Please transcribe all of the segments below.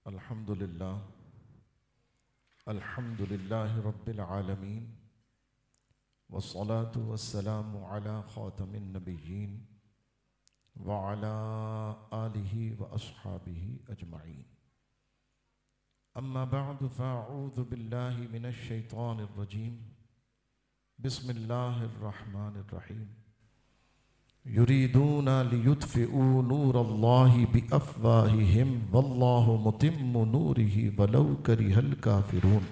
الحمد لله رب العالمين والصلاة والسلام على خاتم النبيين وعلى آله وأصحابه أجمعين. أما بعد فأعوذ بالله من الشيطان الرجيم. بسم الله الرحمن الرحيم. يريدون ليطفئوا نور الله بأفواههم والله متم نوره ولو كره الكافرون.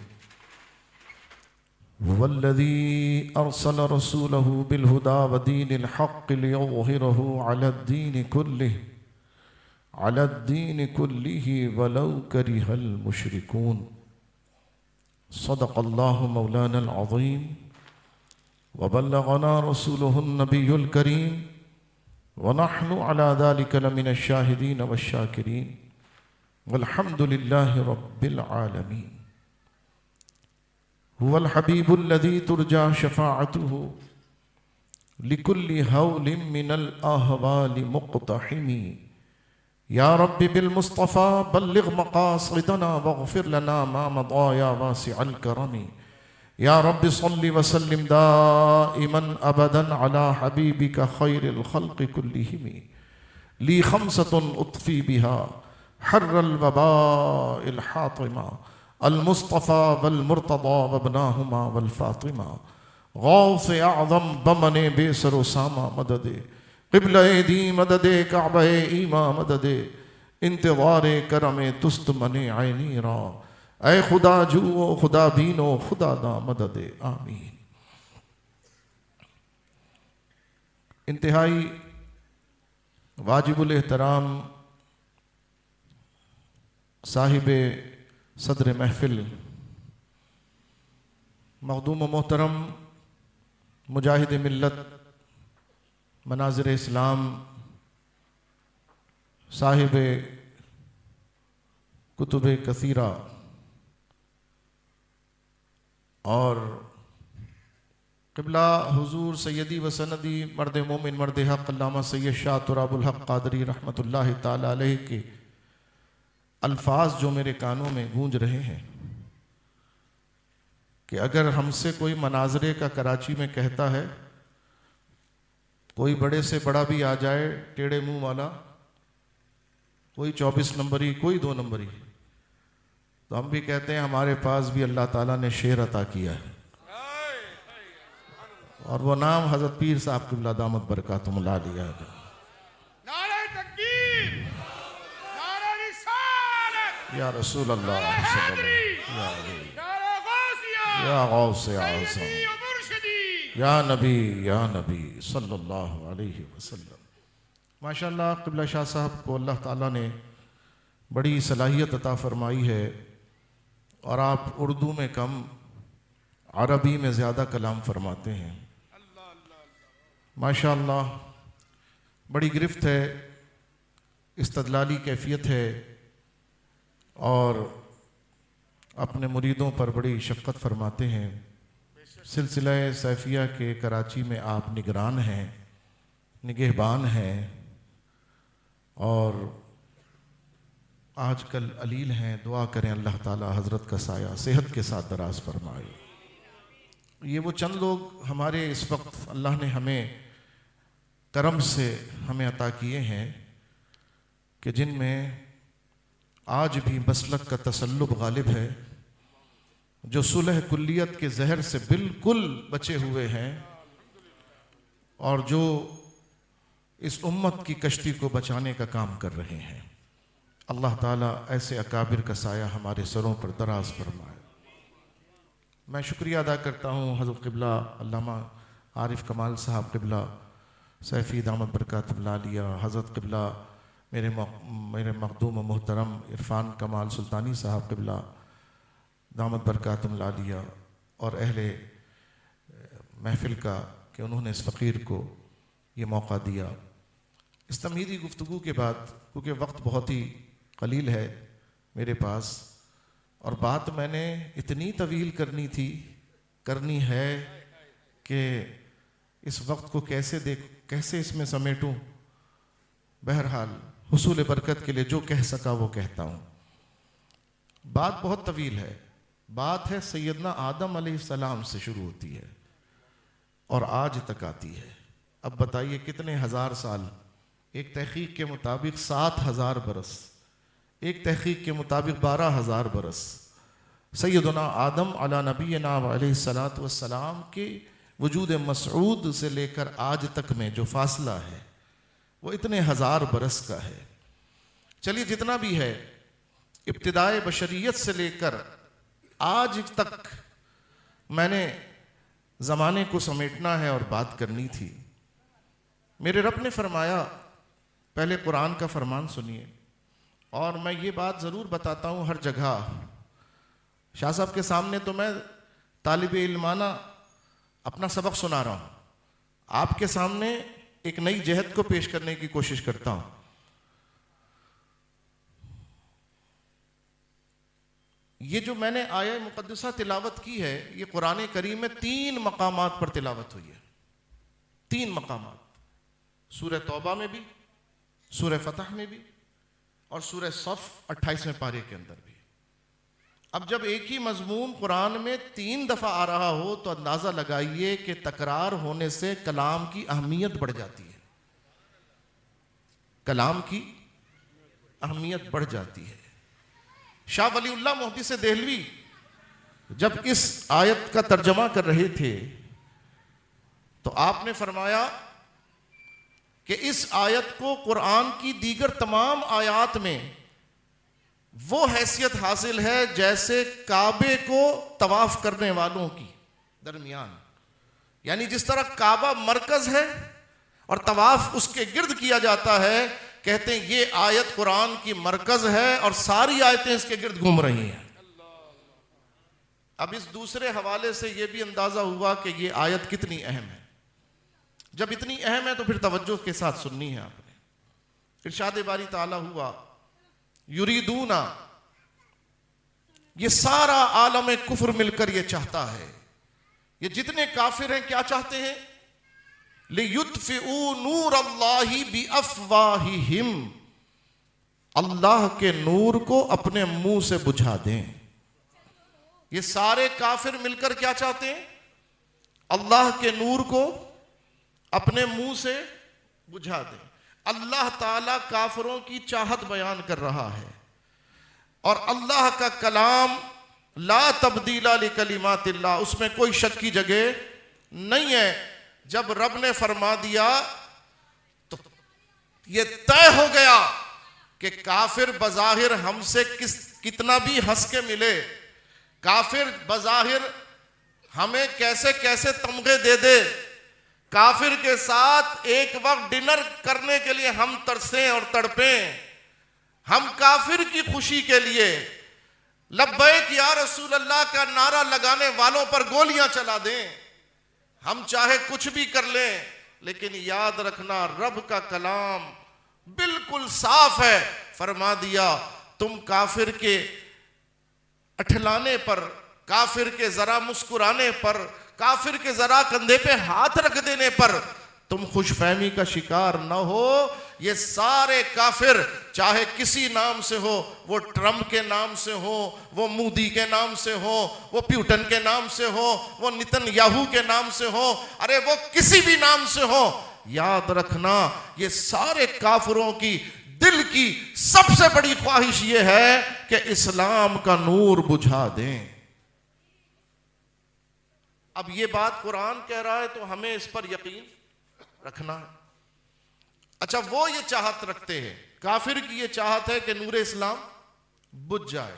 هو الذي أرسل رسوله بالهدى ودين الحق ليظهره على الدين كله ولو كره المشركون. صدق الله مولانا العظيم وبلغنا رسوله النبي الكريم ونحن على ذلك لمن الشاهدين والشاكرين والحمد لله رب العالمين. هو الحبيب الذي ترجى شفاعته لكل هول من الأهوال مقتحم. يا رب بالمصطفى بلغ مقاصدنا واغفر لنا ما مضى يا واسع الكرم. يا رب صل وسلم دائما أبدا على حبيبك خير الخلق كلهم. لي خمسة أطفي بها حر الوباء الحاطمة المصطفى والمرتضى وابناهما والفاطمة. غوث اعظم بمن بيسر اسامہ مدد قبلہ دی مدد کعبہ ایما مدد انتظار کرم تست من عینی را. اے خدا جو خدا بینو خدا دا مدد آمین. انتہائی واجب الاحترام صاحب صدر محفل مخدوم و محترم مجاہد ملت مناظر اسلام صاحب کتب کثیرہ اور قبلہ حضور سیدی و سندی مرد مومن مرد حق علامہ سید شاہ تراب الحق قادری رحمۃ اللہ تعالی علیہ کے الفاظ جو میرے کانوں میں گونج رہے ہیں کہ اگر ہم سے کوئی مناظرے کا کراچی میں کہتا ہے، کوئی بڑے سے بڑا بھی آ جائے ٹیڑے منہ والا، کوئی 24 نمبری کوئی 2 نمبری، تو ہم بھی کہتے ہیں ہمارے پاس بھی اللہ تعالیٰ نے شعر عطا کیا ہے، اور وہ نام حضرت پیر صاحب قبلہ دامت برکاتہم اللہ لیا ہے. نعرہ تکبیر، نعرہ رسالت، یا رسول اللہ صلی اللہ علیہ وسلم، نعرہ غوثیہ، یا غوث اعظم، سیدی و مرشدی، یا نبی صلی اللہ علیہ وسلم. ماشاءاللہ قبلہ شاہ صاحب کو اللہ تعالیٰ نے بڑی صلاحیت عطا فرمائی ہے، اور آپ اردو میں کم عربی میں زیادہ کلام فرماتے ہیں. ماشاءاللہ بڑی گرفت ہے، استدلالی کیفیت ہے، اور اپنے مریدوں پر بڑی شفقت فرماتے ہیں. سلسلہ سیفیہ کے کراچی میں آپ نگران ہیں، نگہبان ہیں، اور آج کل علیل ہیں. دعا کریں اللہ تعالی حضرت کا سایہ صحت کے ساتھ دراز فرمائے. یہ وہ چند لوگ ہمارے اس وقت اللہ نے ہمیں کرم سے ہمیں عطا کیے ہیں کہ جن میں آج بھی مسلک کا تسلب غالب ہے، جو صلح کلیت کے زہر سے بالکل بچے ہوئے ہیں، اور جو اس امت کی کشتی کو بچانے کا کام کر رہے ہیں. اللہ تعالیٰ ایسے اکابر کا سایہ ہمارے سروں پر دراز فرمائے. میں شکریہ ادا کرتا ہوں حضرت قبلہ علامہ عارف کمال صاحب قبلہ سیفی دامت برکاتہم اللہ علیہ، حضرت قبلہ میرے مخدوم و محترم عرفان کمال سلطانی صاحب قبلہ دامت برکاتہم اللہ علیہ، اور اہل محفل کا کہ انہوں نے اس فقیر کو یہ موقع دیا. اس تمہیدی گفتگو کے بعد، کیونکہ وقت بہت ہی قلیل ہے میرے پاس، اور بات میں نے اتنی طویل کرنی ہے کہ اس وقت کو کیسے اس میں سمیٹوں. بہرحال حصول برکت کے لیے جو کہہ سکا وہ کہتا ہوں. بات بہت طویل ہے. بات ہے سیدنا آدم علیہ السلام سے شروع ہوتی ہے اور آج تک آتی ہے. اب بتائیے کتنے ہزار سال. ایک تحقیق کے مطابق 7,000 برس، ایک تحقیق کے مطابق 12,000 برس. سیدنا آدم علی نبینا علیہ الصلاۃ والسلام کے وجود مسعود سے لے کر آج تک میں جو فاصلہ ہے وہ اتنے ہزار برس کا ہے. چلیے جتنا بھی ہے، ابتدائے بشریت سے لے کر آج تک میں نے زمانے کو سمیٹنا ہے اور بات کرنی تھی. میرے رب نے فرمایا، پہلے قرآن کا فرمان سنیے، اور میں یہ بات ضرور بتاتا ہوں ہر جگہ. شاہ صاحب کے سامنے تو میں طالب علمانہ اپنا سبق سنا رہا ہوں، آپ کے سامنے ایک نئی جہت کو پیش کرنے کی کوشش کرتا ہوں. یہ جو میں نے آیہ مقدسہ تلاوت کی ہے، یہ قرآن کریم میں 3 مقامات پر تلاوت ہوئی ہے. 3 مقامات، سورہ توبہ میں بھی، سورہ فتح میں بھی، اور سورہ صف 28ویں پارے کے اندر بھی. اب جب ایک ہی مضمون قرآن میں 3 دفعہ آ رہا ہو تو اندازہ لگائیے کہ تکرار ہونے سے کلام کی اہمیت بڑھ جاتی ہے. کلام کی اہمیت بڑھ جاتی ہے. شاہ ولی اللہ محدث دہلوی جب اس آیت کا ترجمہ کر رہے تھے تو آپ نے فرمایا کہ اس آیت کو قرآن کی دیگر تمام آیات میں وہ حیثیت حاصل ہے جیسے کعبے کو طواف کرنے والوں کی درمیان، یعنی جس طرح کعبہ مرکز ہے اور طواف اس کے گرد کیا جاتا ہے، کہتے ہیں یہ آیت قرآن کی مرکز ہے اور ساری آیتیں اس کے گرد گھوم رہی ہیں. اب اس دوسرے حوالے سے یہ بھی اندازہ ہوا کہ یہ آیت کتنی اہم ہے. جب اتنی اہم ہے تو پھر توجہ کے ساتھ سننی ہے آپ نے. ارشاد باری تعالیٰ ہوا، یریدونا، یہ سارا عالم کفر مل کر یہ چاہتا ہے، یہ جتنے کافر ہیں کیا چاہتے ہیں؟ لِيُطْفِئُوا نُورَ اللَّهِ بِأَفْوَاهِهِمْ، اللہ کے نور کو اپنے منہ سے بجھا دیں. یہ سارے کافر مل کر کیا چاہتے ہیں؟ اللہ کے نور کو اپنے منہ سے بجھا دیں. اللہ تعالیٰ کافروں کی چاہت بیان کر رہا ہے، اور اللہ کا کلام لا تبدیل لکلمات اللہ، اس میں کوئی شک کی جگہ نہیں ہے. جب رب نے فرما دیا تو یہ طے ہو گیا کہ کافر بظاہر ہم سے کتنا بھی ہنس کے ملے، کافر بظاہر ہمیں کیسے کیسے تمغے دے دے، کافر کے ساتھ ایک وقت ڈنر کرنے کے لیے ہم ترسیں اور تڑپیں، ہم کافر کی خوشی کے لیے لبیک یا رسول اللہ کا نعرہ لگانے والوں پر گولیاں چلا دیں، ہم چاہے کچھ بھی کر لیں، لیکن یاد رکھنا رب کا کلام بالکل صاف ہے. فرما دیا تم کافر کے اٹھلانے پر، کافر کے ذرا مسکرانے پر، کافر کے ذرا کندھے پہ ہاتھ رکھ دینے پر تم خوش فہمی کا شکار نہ ہو. یہ سارے کافر چاہے کسی نام سے ہو، وہ ٹرمپ کے نام سے ہو، وہ مودی کے نام سے ہو، وہ پیوٹن کے نام سے ہو، وہ نتن یاہو کے نام سے ہو، ارے وہ کسی بھی نام سے ہو، یاد رکھنا یہ سارے کافروں کی دل کی سب سے بڑی خواہش یہ ہے کہ اسلام کا نور بجھا دیں. اب یہ بات قرآن کہہ رہا ہے تو ہمیں اس پر یقین رکھنا ہے. اچھا وہ یہ چاہت رکھتے ہیں، کافر کی یہ چاہت ہے کہ نور اسلام بجھ جائے.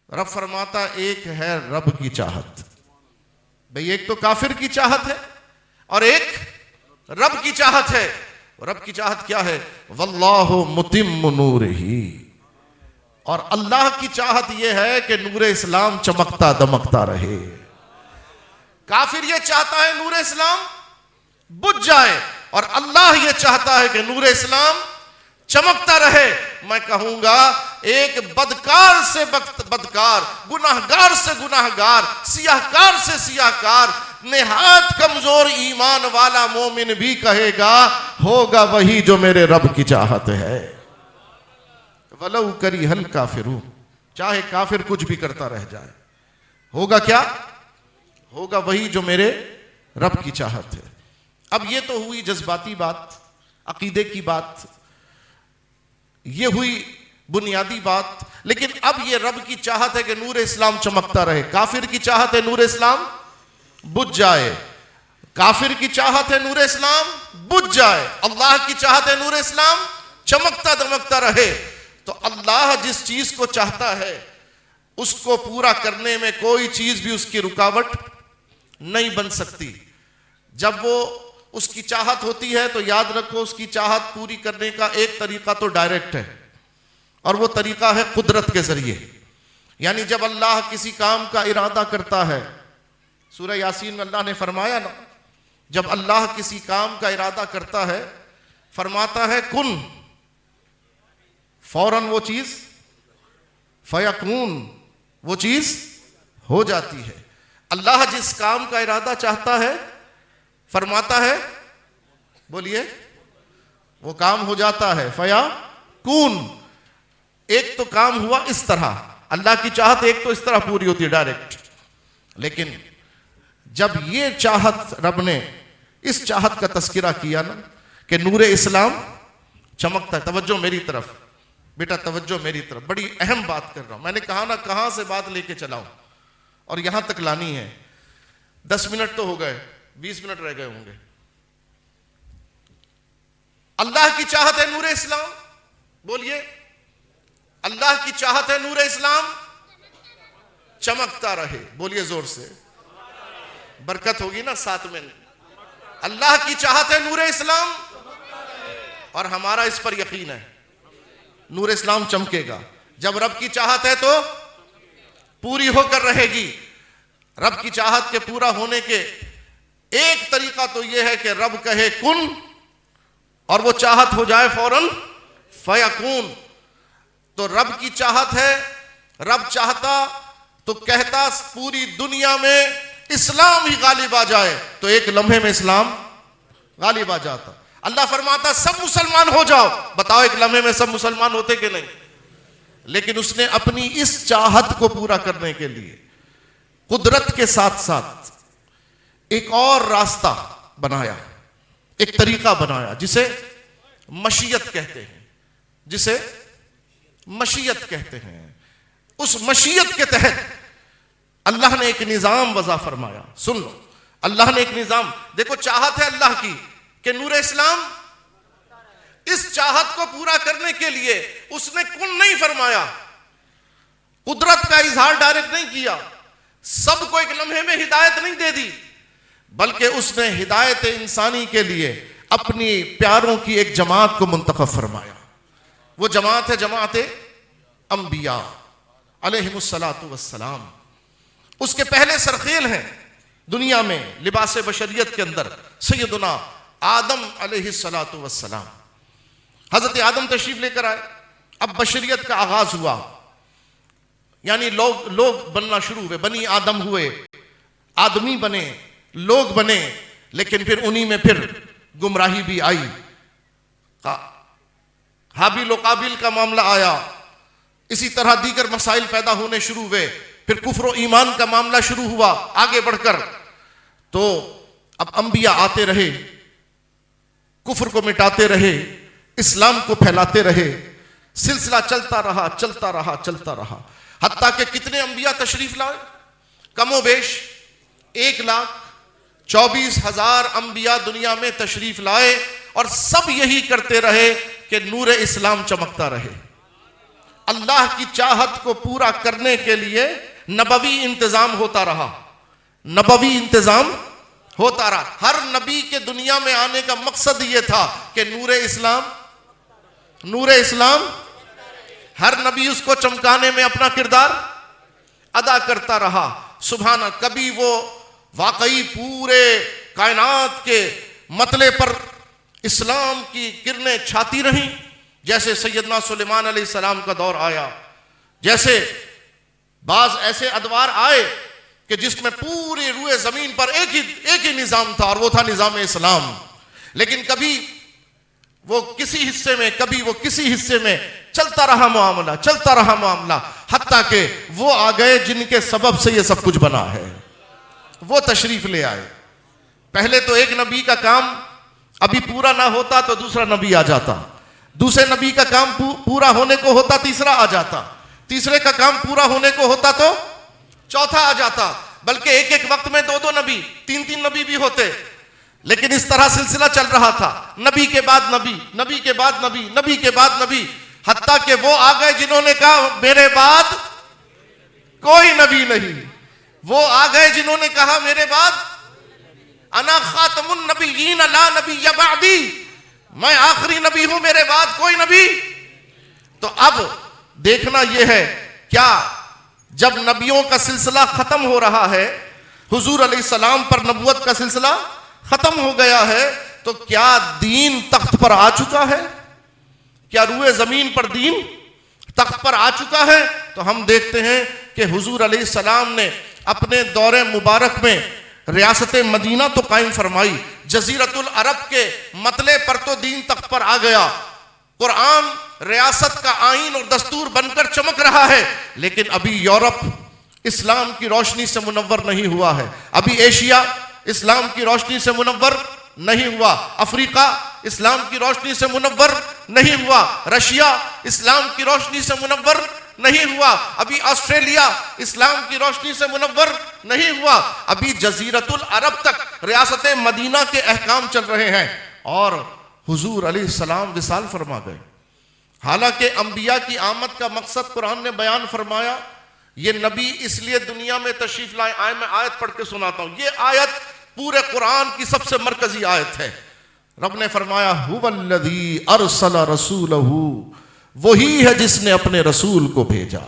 رب فرماتا ایک ہے رب کی چاہت. بھئی ایک تو کافر کی چاہت ہے اور ایک رب کی چاہت ہے. رب کی چاہت کیا ہے؟ واللہ متم نورہ، اور اللہ کی چاہت یہ ہے کہ نور اسلام چمکتا دمکتا رہے. کافر یہ چاہتا ہے نور اسلام بجھ جائے، اور اللہ یہ چاہتا ہے کہ نور اسلام چمکتا رہے. میں کہوں گا ایک بدکار سے بدکار، گناہگار سے گناہگار، سیاہکار سے سیاہکار، نہایت کمزور ایمان والا مومن بھی کہے گا ہوگا وہی جو میرے رب کی چاہت ہے. وَلَوْ كَرِهَ الْكَافِرُونَ، چاہے کافر کچھ بھی کرتا رہ جائے، ہوگا کیا؟ ہوگا وہی جو میرے رب کی چاہت ہے۔ اب یہ تو ہوئی جذباتی بات، عقیدے کی بات، یہ ہوئی بنیادی بات، لیکن اب یہ رب کی چاہت ہے کہ نور اسلام چمکتا رہے۔ کافر کی چاہت ہے نور اسلام بجھ جائے، کافر کی چاہت ہے نور اسلام بجھ جائے، اللہ کی چاہت ہے نور اسلام چمکتا دمکتا رہے۔ تو اللہ جس چیز کو چاہتا ہے اس کو پورا کرنے میں کوئی چیز بھی اس کی رکاوٹ نہیں بن سکتی۔ جب وہ اس کی چاہت ہوتی ہے تو یاد رکھو اس کی چاہت پوری کرنے کا ایک طریقہ تو ڈائریکٹ ہے، اور وہ طریقہ ہے قدرت کے ذریعے۔ یعنی جب اللہ کسی کام کا ارادہ کرتا ہے، سورہ یاسین میں اللہ نے فرمایا نا، جب اللہ کسی کام کا ارادہ کرتا ہے فرماتا ہے کن، فوراً وہ چیز فیکون، وہ چیز ہو جاتی ہے۔ اللہ جس کام کا ارادہ چاہتا ہے فرماتا ہے، بولیے، وہ کام ہو جاتا ہے، فیکون۔ ایک تو کام ہوا اس طرح، اللہ کی چاہت ایک تو اس طرح پوری ہوتی ہے ڈائریکٹ، لیکن جب یہ چاہت رب نے اس چاہت کا تذکرہ کیا نا کہ نور اسلام چمکتا ہے۔ توجہ میری طرف بیٹا، توجہ میری طرف، بڑی اہم بات کر رہا ہوں۔ میں نے کہا نا کہاں سے بات لے کے چلاؤں اور یہاں تک لانی ہے۔ 10 منٹ تو ہو گئے، 20 منٹ رہ گئے ہوں گے۔ اللہ کی چاہت ہے نور اسلام، بولیے، اللہ کی چاہت ہے نور اسلام چمکتا رہے، بولیے زور سے، برکت ہوگی نا ساتھ میں۔ اللہ کی چاہت ہے نور اسلام، اور ہمارا اس پر یقین ہے نور اسلام چمکے گا۔ جب رب کی چاہت ہے تو پوری ہو کر رہے گی۔ رب کی چاہت کے پورا ہونے کے ایک طریقہ تو یہ ہے کہ رب کہے کن اور وہ چاہت ہو جائے فوراً فیکون۔ تو رب کی چاہت ہے، رب چاہتا تو کہتا پوری دنیا میں اسلام ہی غالب آ جائے، تو ایک لمحے میں اسلام غالب آ جاتا۔ اللہ فرماتا سب مسلمان ہو جاؤ، بتاؤ ایک لمحے میں سب مسلمان ہوتے کہ نہیں؟ لیکن اس نے اپنی اس چاہت کو پورا کرنے کے لیے قدرت کے ساتھ ساتھ ایک اور راستہ بنایا، ایک طریقہ بنایا جسے مشیت کہتے ہیں، جسے مشیت کہتے ہیں۔ اس مشیت کے تحت اللہ نے ایک نظام وضع فرمایا۔ سن لو، اللہ نے ایک نظام، دیکھو چاہت ہے اللہ کی کہ نور اسلام، اس چاہت کو پورا کرنے کے لیے اس نے کن نہیں فرمایا، قدرت کا اظہار ڈائریکٹ نہیں کیا، سب کو ایک لمحے میں ہدایت نہیں دے دی، بلکہ اس نے ہدایت انسانی کے لیے اپنی پیاروں کی ایک جماعت کو منتخب فرمایا۔ وہ جماعت ہے جماعت انبیاء علیہم الصلاۃ والسلام۔ اس کے پہلے سرخیل ہیں دنیا میں لباس بشریت کے اندر سیدنا آدم علیہ الصلاۃ والسلام۔ حضرت آدم تشریف لے کر آئے، اب بشریت کا آغاز ہوا، یعنی لوگ بننا شروع ہوئے، بنی آدم ہوئے، آدمی بنے، لوگ بنے، لیکن پھر انہی میں پھر گمراہی بھی آئی۔ حابیل و قابیل کا معاملہ آیا، اسی طرح دیگر مسائل پیدا ہونے شروع ہوئے، پھر کفر و ایمان کا معاملہ شروع ہوا آگے بڑھ کر۔ تو اب انبیاء آتے رہے، کفر کو مٹاتے رہے، اسلام کو پھیلاتے رہے، سلسلہ چلتا رہا چلتا رہا چلتا رہا، حتیٰ کہ کتنے انبیاء تشریف لائے؟ کم و بیش 1,24,000 انبیاء دنیا میں تشریف لائے، اور سب یہی کرتے رہے کہ نور اسلام چمکتا رہے۔ اللہ کی چاہت کو پورا کرنے کے لیے نبوی انتظام ہوتا رہا، نبوی انتظام ہوتا رہا۔ ہر نبی کے دنیا میں آنے کا مقصد یہ تھا کہ نور اسلام، ہر نبی اس کو چمکانے میں اپنا کردار ادا کرتا رہا۔ سبحانہ، کبھی وہ واقعی پورے کائنات کے مطلع پر اسلام کی کرنیں چھاتی رہیں، جیسے سیدنا سلیمان علیہ السلام کا دور آیا، جیسے بعض ایسے ادوار آئے کہ جس میں پوری روئے زمین پر ایک ہی نظام تھا، اور وہ تھا نظام اسلام۔ لیکن کبھی وہ کسی حصے میں، کبھی وہ کسی حصے میں چلتا رہا معاملہ، چلتا رہا معاملہ، حتیٰ کہ وہ آ گئے جن کے سبب سے یہ سب کچھ بنا ہے، وہ تشریف لے آئے۔ پہلے تو ایک نبی کا کام ابھی پورا نہ ہوتا تو دوسرا نبی آ جاتا، دوسرے نبی کا کام پورا ہونے کو ہوتا تیسرا آ جاتا، تیسرے کا کام پورا ہونے کو ہوتا تو چوتھا آ جاتا، بلکہ ایک ایک وقت میں 2 نبی، 3 نبی بھی ہوتے۔ لیکن اس طرح سلسلہ چل رہا تھا، نبی کے بعد نبی، نبی کے بعد نبی، نبی کے بعد نبی، حتیٰ کہ وہ آ گئے جنہوں نے کہا میرے بعد کوئی نبی نہیں، وہ آ گئے جنہوں نے کہا میرے بعد انا خاتم النبیین لا نبی بعدی، میں آخری نبی ہوں، میرے بعد کوئی نبی۔ تو اب دیکھنا یہ ہے، کیا جب نبیوں کا سلسلہ ختم ہو رہا ہے، حضور علیہ السلام پر نبوت کا سلسلہ ختم ہو گیا ہے، تو کیا دین تخت پر آ چکا ہے؟ کیا روئے زمین پر دین تخت پر آ چکا ہے؟ تو ہم دیکھتے ہیں کہ حضور علیہ السلام نے اپنے دور مبارک میں ریاست مدینہ تو قائم فرمائی، جزیرت العرب کے مطلع پر تو دین تخت پر آ گیا، قرآن ریاست کا آئین اور دستور بن کر چمک رہا ہے، لیکن ابھی یورپ اسلام کی روشنی سے منور نہیں ہوا ہے، ابھی ایشیا اسلام کی روشنی سے منور نہیں ہوا، افریقہ اسلام کی روشنی سے منور نہیں ہوا، رشیا اسلام کی روشنی سے منور نہیں ہوا، ابھی آسٹریلیا اسلام کی روشنی سے منور نہیں ہوا، ابھی جزیرت العرب تک ریاست مدینہ کے احکام چل رہے ہیں، اور حضور علیہ السلام وصال فرما گئے۔ حالانکہ انبیاء کی آمد کا مقصد قرآن نے بیان فرمایا، یہ نبی اس لیے دنیا میں تشریف لائے، آئے میں آیت پڑھ کے سناتا ہوں، یہ آیت پورے قرآن کی سب سے مرکزی آیت ہے۔ رب نے فرمایا هو الذی ارسل رسولہ، وہی ہے جس نے اپنے رسول کو بھیجا۔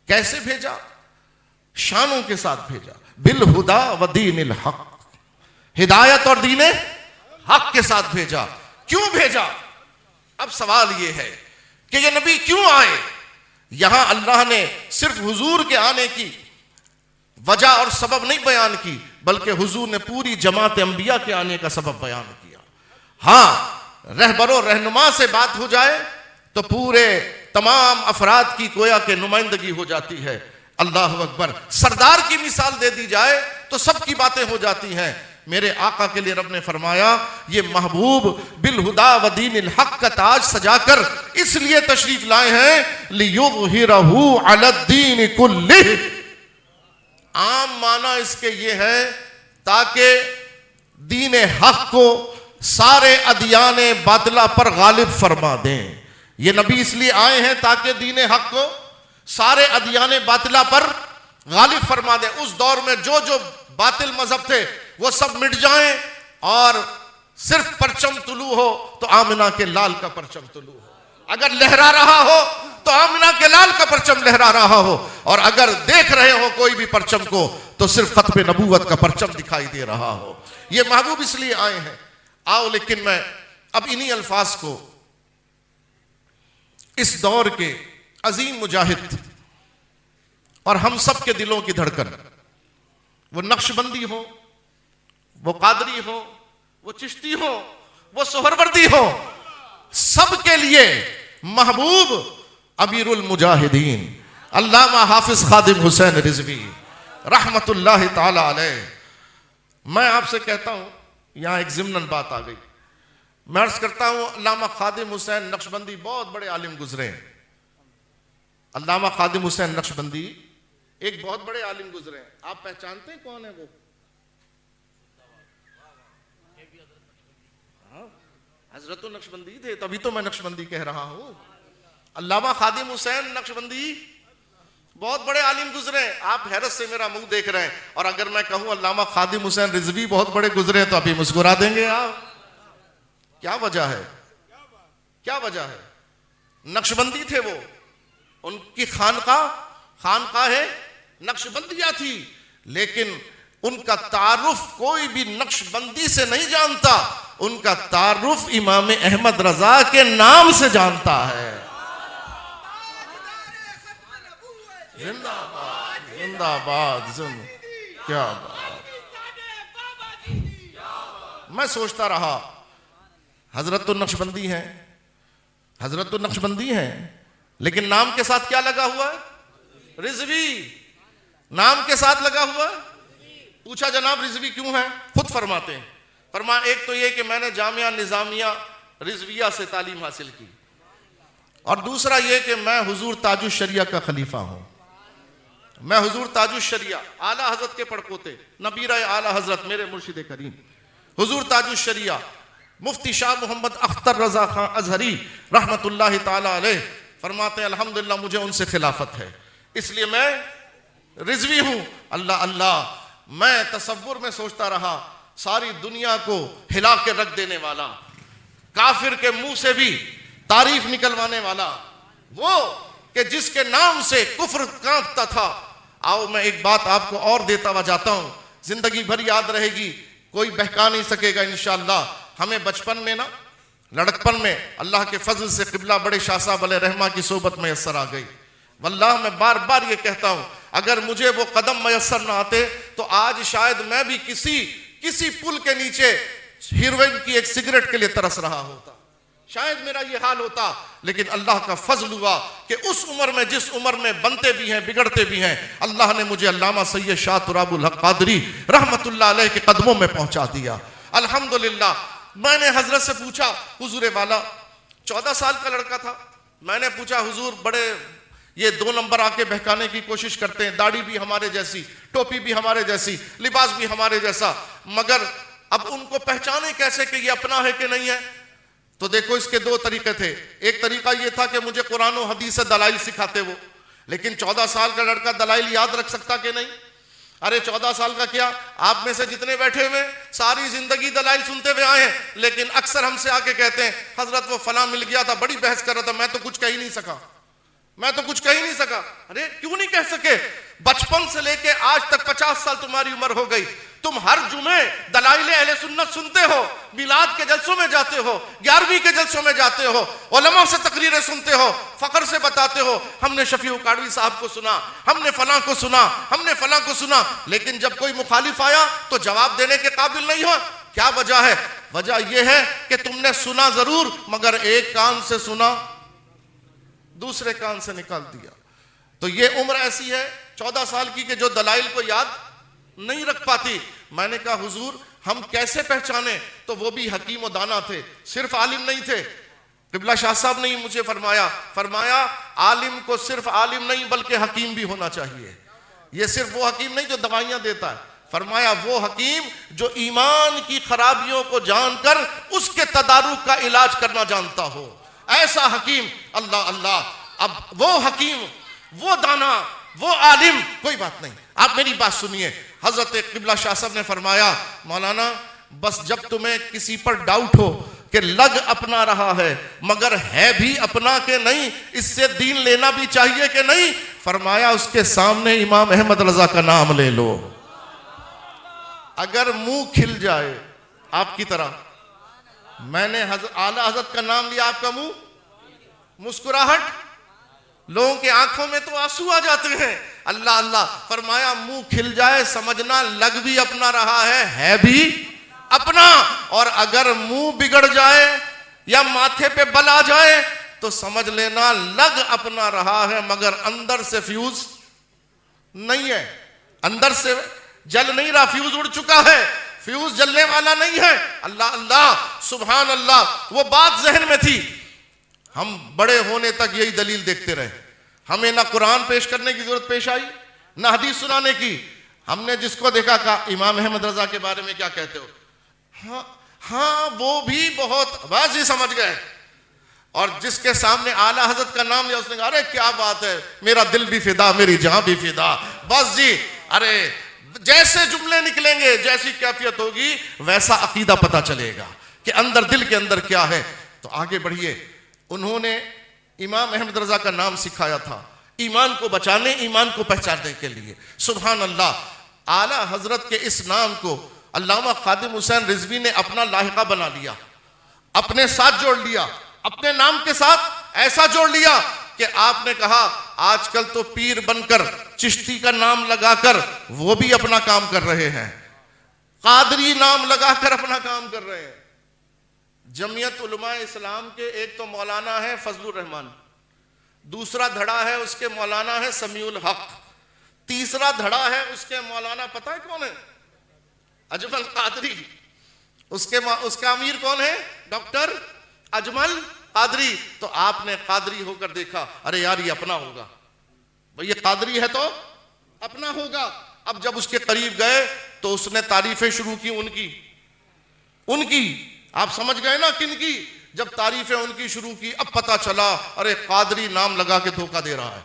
کیسے بھیجا؟ شانوں کے ساتھ بھیجا، بالہدا و دین الحق، ہدایت اور دین حق کے ساتھ بھیجا۔ کیوں بھیجا؟ اب سوال یہ ہے کہ یہ نبی کیوں آئے؟ یہاں اللہ نے صرف حضور کے آنے کی وجہ اور سبب نہیں بیان کی، بلکہ حضور نے پوری جماعت انبیاء کے آنے کا سبب بیان کیا۔ ہاں، رہبر و رہنما سے بات ہو جائے تو پورے تمام افراد کی گویا کہ نمائندگی ہو جاتی ہے۔ اللہ اکبر۔ سردار کی مثال دے دی جائے تو سب کی باتیں ہو جاتی ہیں۔ میرے آقا کے لیے رب نے فرمایا یہ محبوب بالہدا و دین الحق کا تاج سجا کر اس لیے تشریف لائے ہیں لِيُظْهِرَهُ عَلَى الدِّينِ كُلِّهِ، عام معنی اس کے یہ ہے تاکہ دین حق کو سارے ادیان باطلہ پر غالب فرما دیں۔ یہ نبی اس لیے آئے ہیں تاکہ دین حق کو سارے ادیان باطلہ پر غالب فرما دیں۔ اس دور میں جو جو باطل مذہب تھے وہ سب مٹ جائیں اور صرف پرچم طلوع ہو تو آمنہ کے لال کا پرچم طلوع ہو، اگر لہرا رہا ہو تو آمنہ کے لال کا پرچم لہرا رہا ہو، اور اگر دیکھ رہے ہو کوئی بھی پرچم کو تو صرف ختم نبوت کا پرچم دکھائی دے رہا ہو۔ یہ محبوب اس لیے آئے ہیں۔ آؤ لیکن میں اب انہی الفاظ کو اس دور کے عظیم مجاہد اور ہم سب کے دلوں کی دھڑکن، وہ نقش بندی ہو، وہ قادری ہو، وہ چشتی ہو، وہ سہروردی ہو، سب کے لیے محبوب امیر المجاہدین علامہ حافظ خادم حسین رضوی رحمت اللہ تعالی علیہ۔ میں آپ سے کہتا ہوں، یہاں ایک ضمناً بات آ گئی، میں عرض کرتا ہوں علامہ خادم حسین نقشبندی بہت بڑے عالم گزرے ہیں۔ علامہ خادم حسین نقشبندی ایک بہت بڑے عالم گزرے ہیں۔ آپ پہچانتے ہیں کون ہے وہ؟ حضرت نقشبندی تھے، تبھی تو میں نقشبندی کہہ رہا ہوں۔ علامہ خادم حسین نقشبندی بہت بڑے عالم گزرے ہیں۔ آپ حیرت سے میرا منہ دیکھ رہے ہیں، اور اگر میں کہوں علامہ خادم حسین رضوی بہت بڑے گزرے ہیں تو ابھی مسکرا دیں گے آپ۔ کیا وجہ ہے؟ کیا وجہ ہے؟ نقشبندی تھے وہ، ان کی خانقاہ نقشبندیہ تھی، لیکن ان کا تعارف کوئی بھی نقشبندی سے نہیں جانتا، ان کا تعارف امام احمد رضا کے نام سے جانتا ہے۔ زندہ باد، زندہ باد، کیا بات۔ میں سوچتا رہا، حضرت النقشبندی ہیں، حضرت النقشبندی ہیں، لیکن نام کے ساتھ کیا لگا ہوا ہے؟ رضوی. نام کے ساتھ لگا ہوا ہے. پوچھا جناب رضوی کیوں ہے؟ خود فرماتے ہیں, ایک تو یہ کہ میں نے جامعہ نظامیہ رضویہ سے تعلیم حاصل کی, اور دوسرا یہ کہ میں حضور تاج الشریعہ کا خلیفہ ہوں. میں حضور تاج الشریعہ اعلیٰ حضرت کے پڑپوتے, نبیرہ اعلیٰ حضرت میرے مرشد کریم حضور تاج الشریعہ مفتی شاہ محمد اختر رضا خان ازہری رحمت اللہ تعالی علیہ فرماتے ہیں الحمدللہ مجھے ان سے خلافت ہے, اس لیے میں رضوی ہوں. اللہ اللہ, میں تصور میں سوچتا رہا ساری دنیا کو ہلا کے رکھ دینے والا, کافر کے منہ سے بھی تعریف نکلوانے والا, وہ کہ جس کے نام سے کفر کانپتا تھا. آؤ میں ایک بات آپ کو اور دیتا ہوا جاتا ہوں, زندگی بھر یاد رہے گی, کوئی بہکا نہیں سکے گا انشاءاللہ. ہمیں بچپن میں نا, لڑکپن میں اللہ کے فضل سے قبلہ بڑے شاہ صاحب علیہ رحمہ کی صحبت میسر آ گئی. واللہ میں بار بار یہ کہتا ہوں, اگر مجھے وہ قدم میسر نہ آتے تو آج شاید میں بھی کسی پل کے نیچے ہیروئن کی ایک سگریٹ کے لیے ترس رہا ہوتا, شاید میرا یہ حال ہوتا. لیکن اللہ کا فضل ہوا کہ اس عمر میں, جس عمر میں بنتے بھی ہیں بگڑتے بھی ہیں, اللہ نے مجھے علامہ سید شاہ تراب الحق قادری رحمت اللہ علیہ کے قدموں میں پہنچا دیا. الحمدللہ. میں نے حضرت سے پوچھا, حضور والا 14 سال کا لڑکا تھا, میں نے پوچھا حضور بڑے یہ 2 نمبر آ کے بہکانے کی کوشش کرتے ہیں, داڑھی بھی ہمارے جیسی, ٹوپی بھی ہمارے جیسی, لباس بھی ہمارے جیسا, مگر اب ان کو پہچانے کیسے کہ یہ اپنا ہے کہ نہیں ہے؟ تو دیکھو اس کے 2 طریقے تھے. ایک طریقہ یہ تھا کہ مجھے قرآن و حدیث سے دلائل سکھاتے وہ, لیکن 14 سال کا لڑکا دلائل یاد رکھ سکتا کہ نہیں؟ ارے 14 سال کا کیا, آپ میں سے جتنے بیٹھے ہوئے ساری زندگی دلائل سنتے ہوئے آئے ہیں, لیکن اکثر ہم سے آ کے کہتے ہیں حضرت وہ فلاں مل گیا تھا, بڑی بحث کر رہا تھا, میں تو کچھ کہہ ہی نہیں سکا. ارے کیوں نہیں کہہ سکے؟ بچپن سے لے کے آج تک 50 سال تمہاری عمر ہو گئی, تم ہر جمعے دلائل اہل سنت سنتے ہو, میلاد کے جلسوں میں جاتے ہو, 11ویں کے جلسوں میں جاتے ہو, علماء سے تقریریں سنتے ہو, فخر سے بتاتے ہو ہم نے شفیع اکاڑوی صاحب کو سنا, ہم نے فلاں کو سنا, ہم نے فلاں کو سنا, لیکن جب کوئی مخالف آیا تو جواب دینے کے قابل نہیں ہو. کیا وجہ ہے؟ وجہ یہ ہے کہ تم نے سنا ضرور مگر ایک کان سے سنا دوسرے کان سے نکال دیا. تو یہ عمر ایسی ہے 14 سال کی کہ جو دلائل کو یاد نہیں رکھ پاتی. میں نے کہا حضور ہم کیسے پہچانے؟ تو وہ بھی حکیم و دانا تھے, صرف عالم نہیں تھے. قبلہ شاہ صاحب نے مجھے فرمایا عالم کو صرف عالم نہیں بلکہ حکیم بھی ہونا چاہیے. یہ صرف وہ حکیم نہیں جو دوائیاں دیتا ہے, فرمایا وہ حکیم جو ایمان کی خرابیوں کو جان کر اس کے تدارک کا علاج کرنا جانتا ہو, ایسا حکیم. اللہ اللہ. اب وہ حکیم, وہ دانا, وہ عالم, کوئی بات نہیں. آپ میری بات سنیے. حضرت قبلہ شاہ صاحب نے فرمایا مولانا بس جب تمہیں کسی پر ڈاؤٹ ہو کہ لگ اپنا رہا ہے مگر ہے بھی اپنا کہ نہیں, اس سے دین لینا بھی چاہیے کہ نہیں, فرمایا اس کے سامنے امام احمد رضا کا نام لے لو. اگر منہ کھل جائے آپ کی طرح, میں نے اعلیٰ حضرت کا نام لیا, آپ کا منہ مسکراہٹ, لوگوں کے آنکھوں میں تو آنسو آ جاتے ہیں. اللہ اللہ. فرمایا منہ کھل جائے سمجھنا لگ بھی اپنا رہا ہے بھی اپنا, اور اگر منہ بگڑ جائے یا ماتھے پہ بل آ جائے تو سمجھ لینا لگ اپنا رہا ہے مگر اندر سے فیوز نہیں ہے, اندر سے جل نہیں رہا, فیوز اڑ چکا ہے, فیوز جلنے والا نہیں ہے. اللہ اللہ سبحان اللہ. وہ بات ذہن میں تھی, ہم بڑے ہونے تک یہی دلیل دیکھتے رہے, ہمیں نہ قرآن پیش کرنے کی ضرورت پیش آئی نہ حدیث سنانے کی. ہم نے جس کو دیکھا کہا امام احمد رضا کے بارے میں کیا کہتے ہو؟ ہاں وہ بھی بہت واضح سمجھ گئے. اور جس کے سامنے اعلیٰ حضرت کا نام لیا اس نے کہا ارے کیا بات ہے, میرا دل بھی فدا, میری جہاں بھی فدا. بس جی, ارے جیسے جملے نکلیں گے, جیسی کیفیت ہوگی ویسا عقیدہ پتہ چلے گا کہ اندر دل کے اندر کیا ہے. تو آگے بڑھیے. انہوں نے امام احمد رضا کا نام سکھایا تھا ایمان کو بچانے, ایمان کو پہچاننے کے لیے. سبحان اللہ. اعلیٰ حضرت کے اس نام کو علامہ خادم حسین رضوی نے اپنا لاحقہ بنا لیا, اپنے ساتھ جوڑ لیا, اپنے نام کے ساتھ ایسا جوڑ لیا کہ آپ نے کہا آج کل تو پیر بن کر چشتی کا نام لگا کر وہ بھی اپنا کام کر رہے ہیں, قادری نام لگا کر اپنا کام کر رہے ہیں. جمعیت علماء اسلام کے ایک تو مولانا ہے فضل الرحمان, دوسرا دھڑا ہے اس کے مولانا ہے سمیع الحق، تیسرا دھڑا ہے اس کے مولانا پتہ ہے کون ہے؟ اجمل قادری۔ اس کا امیر کون ہے؟ ڈاکٹر اجمل قادری۔ تو آپ نے قادری ہو کر دیکھا، ارے یار یہ اپنا ہوگا، بھئی یہ قادری ہے تو اپنا ہوگا۔ اب جب اس کے قریب گئے تو اس نے تعریفیں شروع کی ان کی، آپ سمجھ گئے نا کن کی؟ جب تعریفیں ان کی شروع کی، اب پتا چلا ارے قادری نام لگا کے دھوکہ دے رہا ہے۔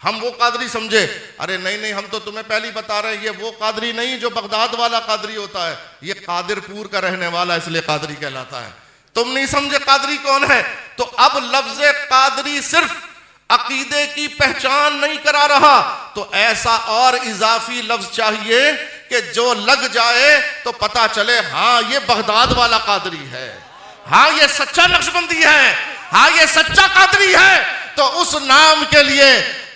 ہم وہ قادری سمجھے، ارے نہیں ہم تو تمہیں پہلی بتا رہے ہیں، یہ وہ قادری نہیں جو بغداد والا قادری ہوتا ہے، یہ قادر پور کا رہنے والا اس لیے قادری کہلاتا ہے۔ تم نہیں سمجھے قادری کون ہے؟ تو اب لفظ قادری صرف عقیدے کی پہچان نہیں کرا رہا، تو ایسا اور اضافی لفظ چاہیے کہ جو لگ جائے تو پتا چلے ہاں یہ بغداد والا قادری ہے، ہاں یہ سچا نقشبندی ہے، ہاں یہ سچا قادری ہے۔ تو اس نام کے لیے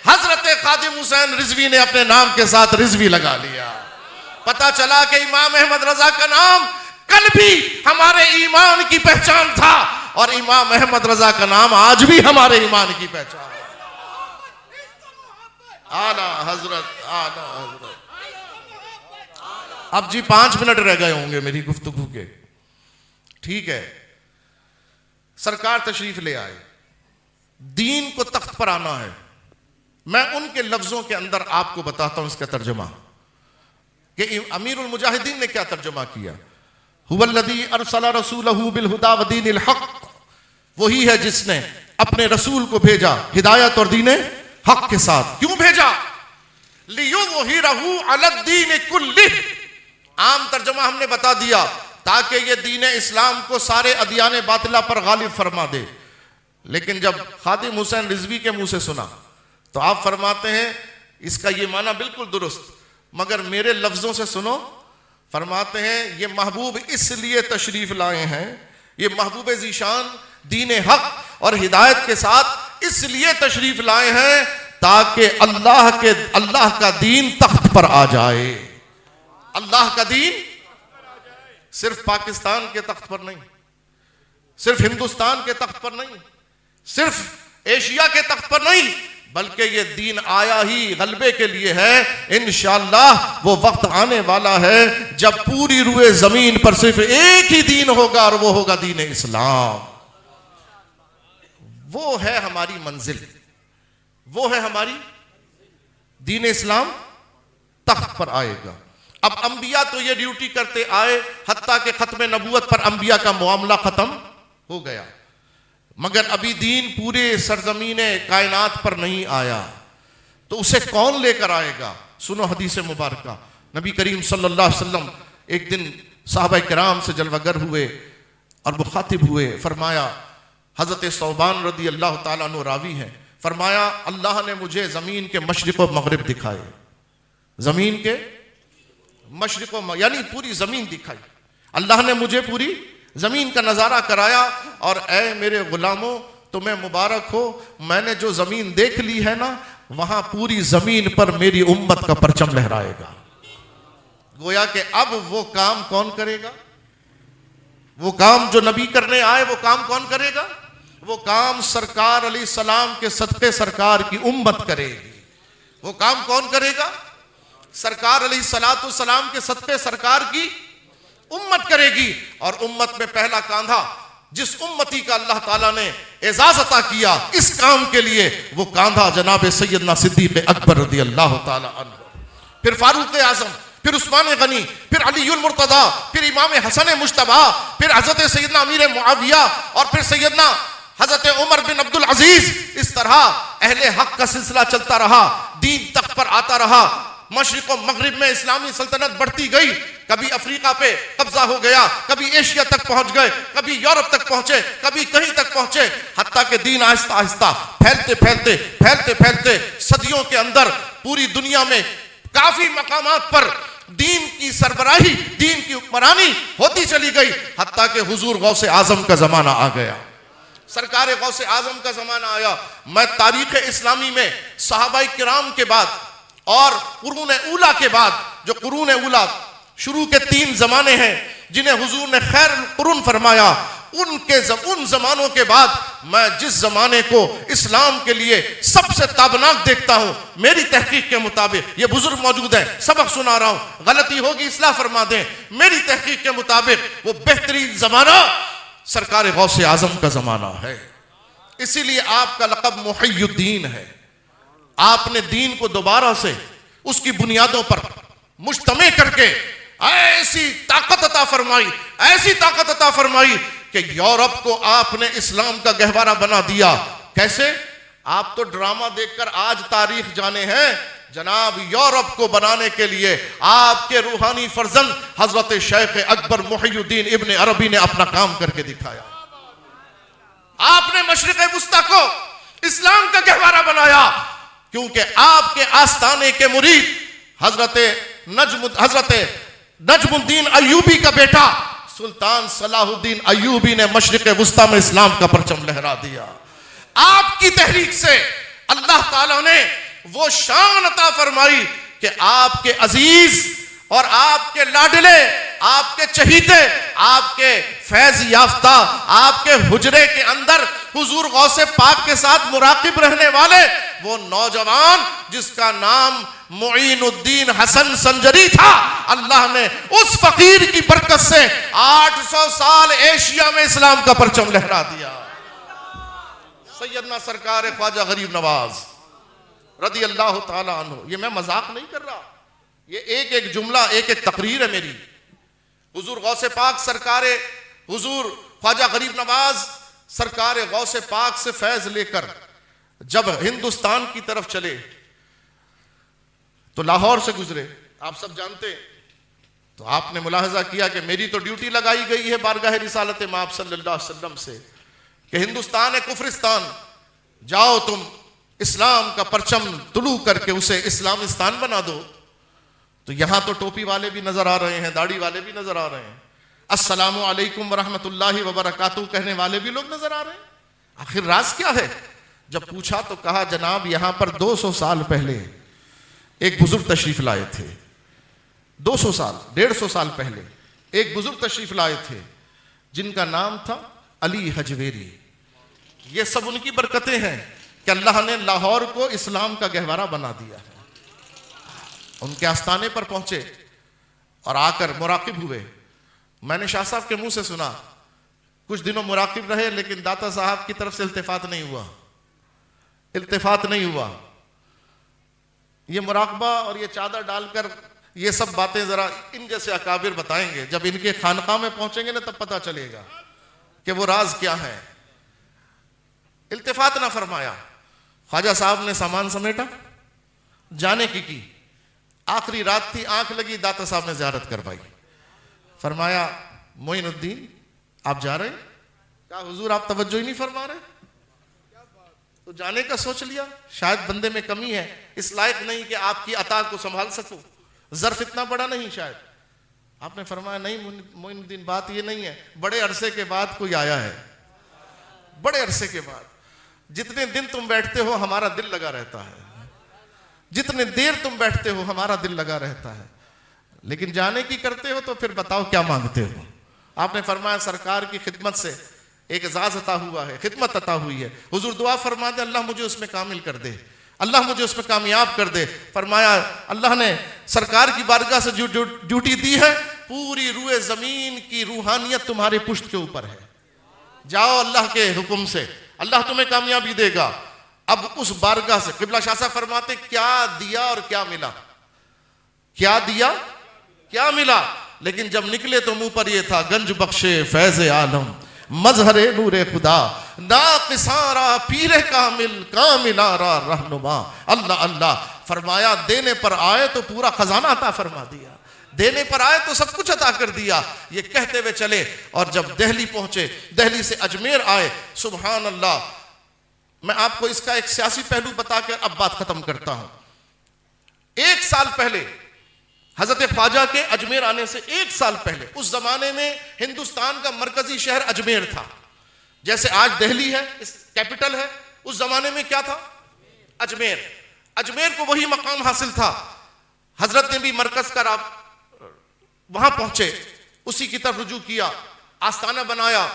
حضرت خادم حسین رضوی نے اپنے نام کے ساتھ رضوی لگا لیا۔ پتا چلا کہ امام احمد رضا کا نام کل بھی ہمارے ایمان کی پہچان تھا، اور امام احمد رضا کا نام آج بھی ہمارے ایمان کی پہچان ہے۔ اعلیٰ حضرت۔ اب جی 5 منٹ رہ گئے ہوں گے میری گفتگو کے، ٹھیک ہے؟ سرکار تشریف لے آئے، دین کو تخت پر آنا ہے۔ میں ان کے لفظوں کے اندر آپ کو بتاتا ہوں اس کا ترجمہ کہ امیر المجاہدین نے کیا ترجمہ کیا۔ هو الذی ارسل رسولہ بالہدی ودین الحق، وہی ہے جس نے اپنے رسول کو بھیجا ہدایت اور دین حق کے ساتھ۔ کیوں بھیجا؟ لیظہرہ علی الدین کلہ، عام ترجمہ ہم نے بتا دیا، تاکہ یہ دین اسلام کو سارے ادیان باطلہ پر غالب فرما دے۔ لیکن جب خادم حسین رضوی کے منہ سے سنا تو آپ فرماتے ہیں اس کا یہ معنی بالکل درست، مگر میرے لفظوں سے سنو۔ فرماتے ہیں یہ محبوب اس لیے تشریف لائے ہیں، یہ محبوب ذیشان دین حق اور ہدایت کے ساتھ اس لیے تشریف لائے ہیں تاکہ اللہ کا دین تخت پر آ جائے۔ اللہ کا دین صرف پاکستان کے تخت پر نہیں، صرف ہندوستان کے تخت پر نہیں، صرف ایشیا کے تخت پر نہیں، بلکہ یہ دین آیا ہی غلبے کے لیے ہے۔ انشاءاللہ وہ وقت آنے والا ہے جب پوری روئے زمین پر صرف ایک ہی دین ہوگا، اور وہ ہوگا دین اسلام۔ وہ ہے ہماری منزل، وہ ہے ہماری دین اسلام تخت پر آئے گا۔ اب انبیاء تو یہ ڈیوٹی کرتے آئے، حتیٰ کہ ختم نبوت پر انبیاء کا معاملہ ختم ہو گیا، مگر ابھی دین پورے سرزمین کائنات پر نہیں آیا۔ تو اسے کون لے کر آئے گا؟ سنو حدیث مبارکہ۔ نبی کریم صلی اللہ علیہ وسلم ایک دن صحابہ کرام سے جلوہ گر ہوئے اور مخاطب ہوئے، فرمایا، حضرت ثوبان رضی اللہ تعالیٰ عنہ راوی ہیں، فرمایا اللہ نے مجھے زمین کے مشرق و مغرب دکھائے، زمین کے مشرق و یعنی پوری زمین دکھائی، اللہ نے مجھے پوری زمین کا نظارہ کرایا، اور اے میرے غلاموں تمہیں مبارک ہو، میں نے جو زمین دیکھ لی ہے نا، وہاں پوری زمین پر میری امت کا پرچم لہرائے گا۔ گویا کہ اب وہ کام کون کرے گا؟ وہ کام جو نبی کرنے آئے وہ کام کون کرے گا؟ وہ کام سرکار علیہ السلام کے صدقے سرکار کی امت کرے گی۔ وہ کام کون کرے گا؟ سرکار علیہ السلام کے صدقے سرکار کی امت کرے گی۔ اور امت میں پہلا کاندھا جس امتی کا اللہ تعالیٰ نے اعزاز عطا کیا اس کام کے لیے، وہ کاندھا جناب سیدنا صدیق اکبر رضی اللہ تعالیٰ عنہ، پھر فاروق اعظم، پھر عثمان غنی، پھر علی المرتضی، پھر امام حسن مجتبی، پھر حضرت سیدنا امیر معاویہ، اور پھر سیدنا حضرت عمر بن عبد العزیز۔ اس طرح اہل حق کا سلسلہ چلتا رہا، دین تخت پر آتا رہا، مشرق و مغرب میں اسلامی سلطنت بڑھتی گئی، کبھی افریقہ پہ قبضہ ہو گیا، کبھی ایشیا تک پہنچ گئے، کبھی یورپ تک پہنچے، کبھی کہیں تک پہنچے، حتیٰ کہ دین آہستہ آہستہ پھیلتے صدیوں کے اندر پوری دنیا میں کافی مقامات پر دین کی سربراہی، دین کی حکمرانی ہوتی چلی گئی، حتیٰ کہ حضور غوث اعظم کا زمانہ آ گیا، سرکار غوث اعظم کا زمانہ آیا۔ میں تاریخ اسلامی میں صحابہ کرام کے بعد اور قرون اولیٰ کے بعد، جو قرون اولیٰ شروع کے 3 زمانے ہیں جنہیں حضور نے خیر القرون فرمایا، ان زمانوں کے بعد میں جس زمانے کو اسلام کے لیے سب سے تابناک دیکھتا ہوں، میری تحقیق کے مطابق، یہ بزرگ موجود ہیں، سبق سنا رہا ہوں، غلطی ہوگی اصلاح فرما دیں، میری تحقیق کے مطابق وہ بہترین زمانہ سرکار غوث اعظم کا زمانہ ہے۔ اسی لیے آپ کا لقب محی الدین ہے۔ آپ نے دین کو دوبارہ سے اس کی بنیادوں پر مجتمع کر کے ایسی طاقت عطا فرمائی کہ یورپ کو آپ نے اسلام کا گہوارہ بنا دیا۔ کیسے؟ آپ تو ڈرامہ دیکھ کر آج تاریخ جانے ہیں، جناب یورپ کو بنانے کے لیے آپ کے روحانی فرزند حضرت شیخ اکبر محی الدین ابن عربی نے اپنا کام کر کے دکھایا۔ آپ نے مشرق وسطی کو اسلام کا گہوارہ بنایا، کیونکہ آپ کے آستانے کے مرید حضرت نجم الدین ایوبی کا بیٹا سلطان صلاح الدین ایوبی نے مشرق وسطی میں اسلام کا پرچم لہرا دیا۔ آپ کی تحریک سے اللہ تعالیٰ نے وہ شان عطا فرمائی کہ آپ کے عزیز اور آپ کے لاڈلے، آپ کے چہیتے، آپ کے فیض یافتہ، آپ کے حجرے کے اندر حضور غوث پاک کے ساتھ مراقب رہنے والے وہ نوجوان جس کا نام معین الدین حسن سنجری تھا، اللہ نے اس فقیر کی برکت سے 800 سال ایشیا میں اسلام کا پرچم لہرا دیا۔ سیدنا سرکار خواجہ غریب نواز رضی اللہ تعالی عنہ، یہ میں مذاق نہیں کر رہا، یہ ایک جملہ ایک تقریر ہے میری۔ حضور غوث پاک سرکار حضور خواجہ غریب نواز سرکار غوث پاک سے فیض لے کر جب ہندوستان کی طرف چلے تو لاہور سے گزرے، آپ سب جانتے ہیں، تو آپ نے ملاحظہ کیا کہ میری تو ڈیوٹی لگائی گئی ہے بارگاہ رسالت مآب صلی اللہ علیہ وسلم سے کہ ہندوستان ہے کفرستان، جاؤ تم اسلام کا پرچم طلوع کر کے اسے اسلامستان بنا دو۔ تو یہاں تو ٹوپی والے بھی نظر آ رہے ہیں، داڑھی والے بھی نظر آ رہے ہیں، السلام علیکم ورحمۃ اللہ وبرکاتہ کہنے والے بھی لوگ نظر آ رہے ہیں۔ آخر راز کیا ہے؟ جب پوچھا تو کہا جناب یہاں پر 200 سال پہلے ایک بزرگ تشریف لائے تھے، 200 سال 150 سال پہلے ایک بزرگ تشریف لائے تھے جن کا نام تھا علی حجویری۔ یہ سب ان کی برکتیں ہیں کہ اللہ نے لاہور کو اسلام کا گہوارہ بنا دیا ہے۔ ان کے آستانے پر پہنچے اور آ کر مراقب ہوئے۔ میں نے شاہ صاحب کے منہ سے سنا، کچھ دنوں مراقب رہے لیکن داتا صاحب کی طرف سے التفات نہیں ہوا۔ یہ مراقبہ اور یہ چادر ڈال کر یہ سب باتیں ذرا ان جیسے اکابر بتائیں گے، جب ان کے خانقاہ میں پہنچیں گے نا تب پتہ چلے گا کہ وہ راز کیا ہے۔ التفات نہ فرمایا، خواجہ صاحب نے سامان سمیٹا، جانے کی آخری رات تھی، آنکھ لگی، داتا صاحب نے زیارت کروائی، فرمایا معین الدین آپ جا رہے ہیں؟ کہا حضور آپ توجہ ہی نہیں فرما رہے۔ تو جانے کا سوچ لیا، شاید بندے میں کمی ہے، اس لائق نہیں کہ آپ کی عطا کو سنبھال سکوں، ظرف اتنا بڑا نہیں شاید۔ آپ نے فرمایا نہیں معین الدین بات یہ نہیں ہے، بڑے عرصے کے بعد کوئی آیا ہے، بڑے عرصے کے بعد، جتنے دن تم بیٹھتے ہو ہمارا دل لگا رہتا ہے، جتنے دیر تم بیٹھتے ہو ہمارا دل لگا رہتا ہے، لیکن جانے کی کرتے ہو تو پھر بتاؤ کیا مانگتے ہو۔ آپ نے فرمایا سرکار کی خدمت سے ایک اعزاز عطا ہوا ہے، خدمت عطا ہوئی ہے، حضور دعا فرما دے اللہ مجھے اس میں کامل کر دے، اللہ مجھے اس میں کامیاب کر دے۔ فرمایا اللہ نے سرکار کی بارگاہ سے جو ڈیوٹی دی ہے، پوری روئے زمین کی روحانیت تمہارے پشت کے اوپر ہے، جاؤ اللہ کے حکم سے، اللہ تمہیں کامیابی دے گا۔ اب اس بارگاہ سے قبلہ شاہ صاحب فرماتے کیا دیا اور کیا ملا، کیا دیا کیا ملا، لیکن جب نکلے تو منہ پر یہ تھا گنج بخشے فیض عالم مظہر نور خدا ناقصارا پیر کامل کاملارا رہنما۔ اللہ اللہ فرمایا دینے پر آئے تو پورا خزانہ عطا فرما دیا، دینے پر آئے تو سب کچھ عطا کر دیا۔ یہ کہتے ہوئے چلے اور جب دہلی پہنچے، دہلی سے اجمیر آئے، سبحان اللہ۔ میں آپ کو اس کا ایک سیاسی پہلو بتا کر اب بات ختم کرتا ہوں۔ 1 سال پہلے حضرت خواجہ کے اجمیر آنے سے 1 سال پہلے، اس زمانے میں ہندوستان کا مرکزی شہر اجمیر تھا، جیسے آج دہلی ہے کیپٹل ہے، اس زمانے میں کیا تھا؟ اجمیر۔ اجمیر کو وہی مقام حاصل تھا، حضرت نے بھی مرکز کا وہاں پہنچے، اسی کی طرف رجوع کیا، آستانہ بنایا،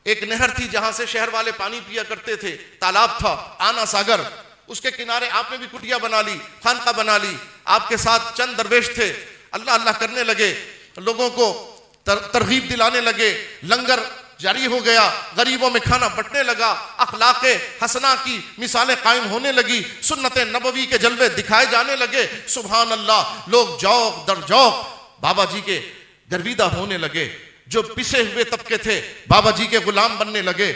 ایک نہر تھی جہاں سے شہر والے پانی پیا کرتے تھے، تالاب تھا آنا ساگر، اس کے کنارے آپ نے بھی کٹیا بنا لی، خانقاہ بنا لی، آپ کے ساتھ چند درویش تھے، اللہ اللہ کرنے لگے، لوگوں کو ترغیب دلانے لگے، لنگر جاری ہو گیا، غریبوں میں کھانا بٹنے لگا، اخلاق حسنہ کی مثالیں قائم ہونے لگی، سنت نبوی کے جلوے دکھائے جانے لگے، سبحان اللہ، لوگ جوق در جوق بابا جی کے گرویدہ ہونے لگے، جو پسے ہوئے طبقے تھے بابا جی کے غلام بننے لگے،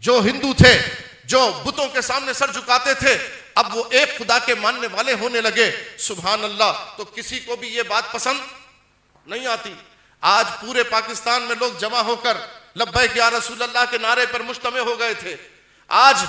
جو ہندو تھے جو بتوں کے سامنے سر جھکاتے تھے اب وہ ایک خدا کے ماننے والے ہونے لگے، سبحان اللہ۔ تو کسی کو بھی یہ بات پسند نہیں آتی۔ آج پورے پاکستان میں لوگ جمع ہو کر لبیک یا رسول اللہ کے نعرے پر مجتمع ہو گئے تھے، آج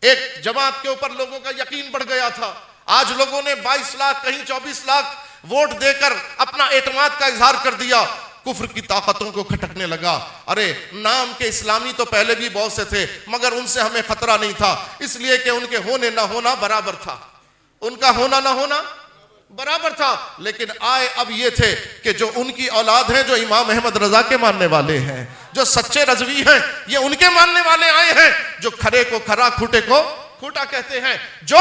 ایک جماعت کے اوپر لوگوں کا یقین بڑھ گیا تھا، آج لوگوں نے 22 لاکھ کہیں 24 لاکھ ووٹ دے کر اپنا اعتماد کا اظہار کر دیا، کفر کی طاقتوں کو کھٹکنے لگا۔ ارے نام کے اسلامی تو پہلے بھی بہت سے تھے مگر ان سے ہمیں خطرہ نہیں تھا، اس لیے کہ ان کے ہونے نہ ہونا برابر تھا، ان کا ہونا نہ ہونا برابر تھا۔ لیکن آئے اب یہ تھے کہ جو ان کی اولاد ہیں، جو امام احمد رضا کے ماننے والے ہیں، جو سچے رضوی ہیں، یہ ان کے ماننے والے آئے ہیں، جو کھرے کو کھرا کھوٹے کو کھوٹا کہتے ہیں، جو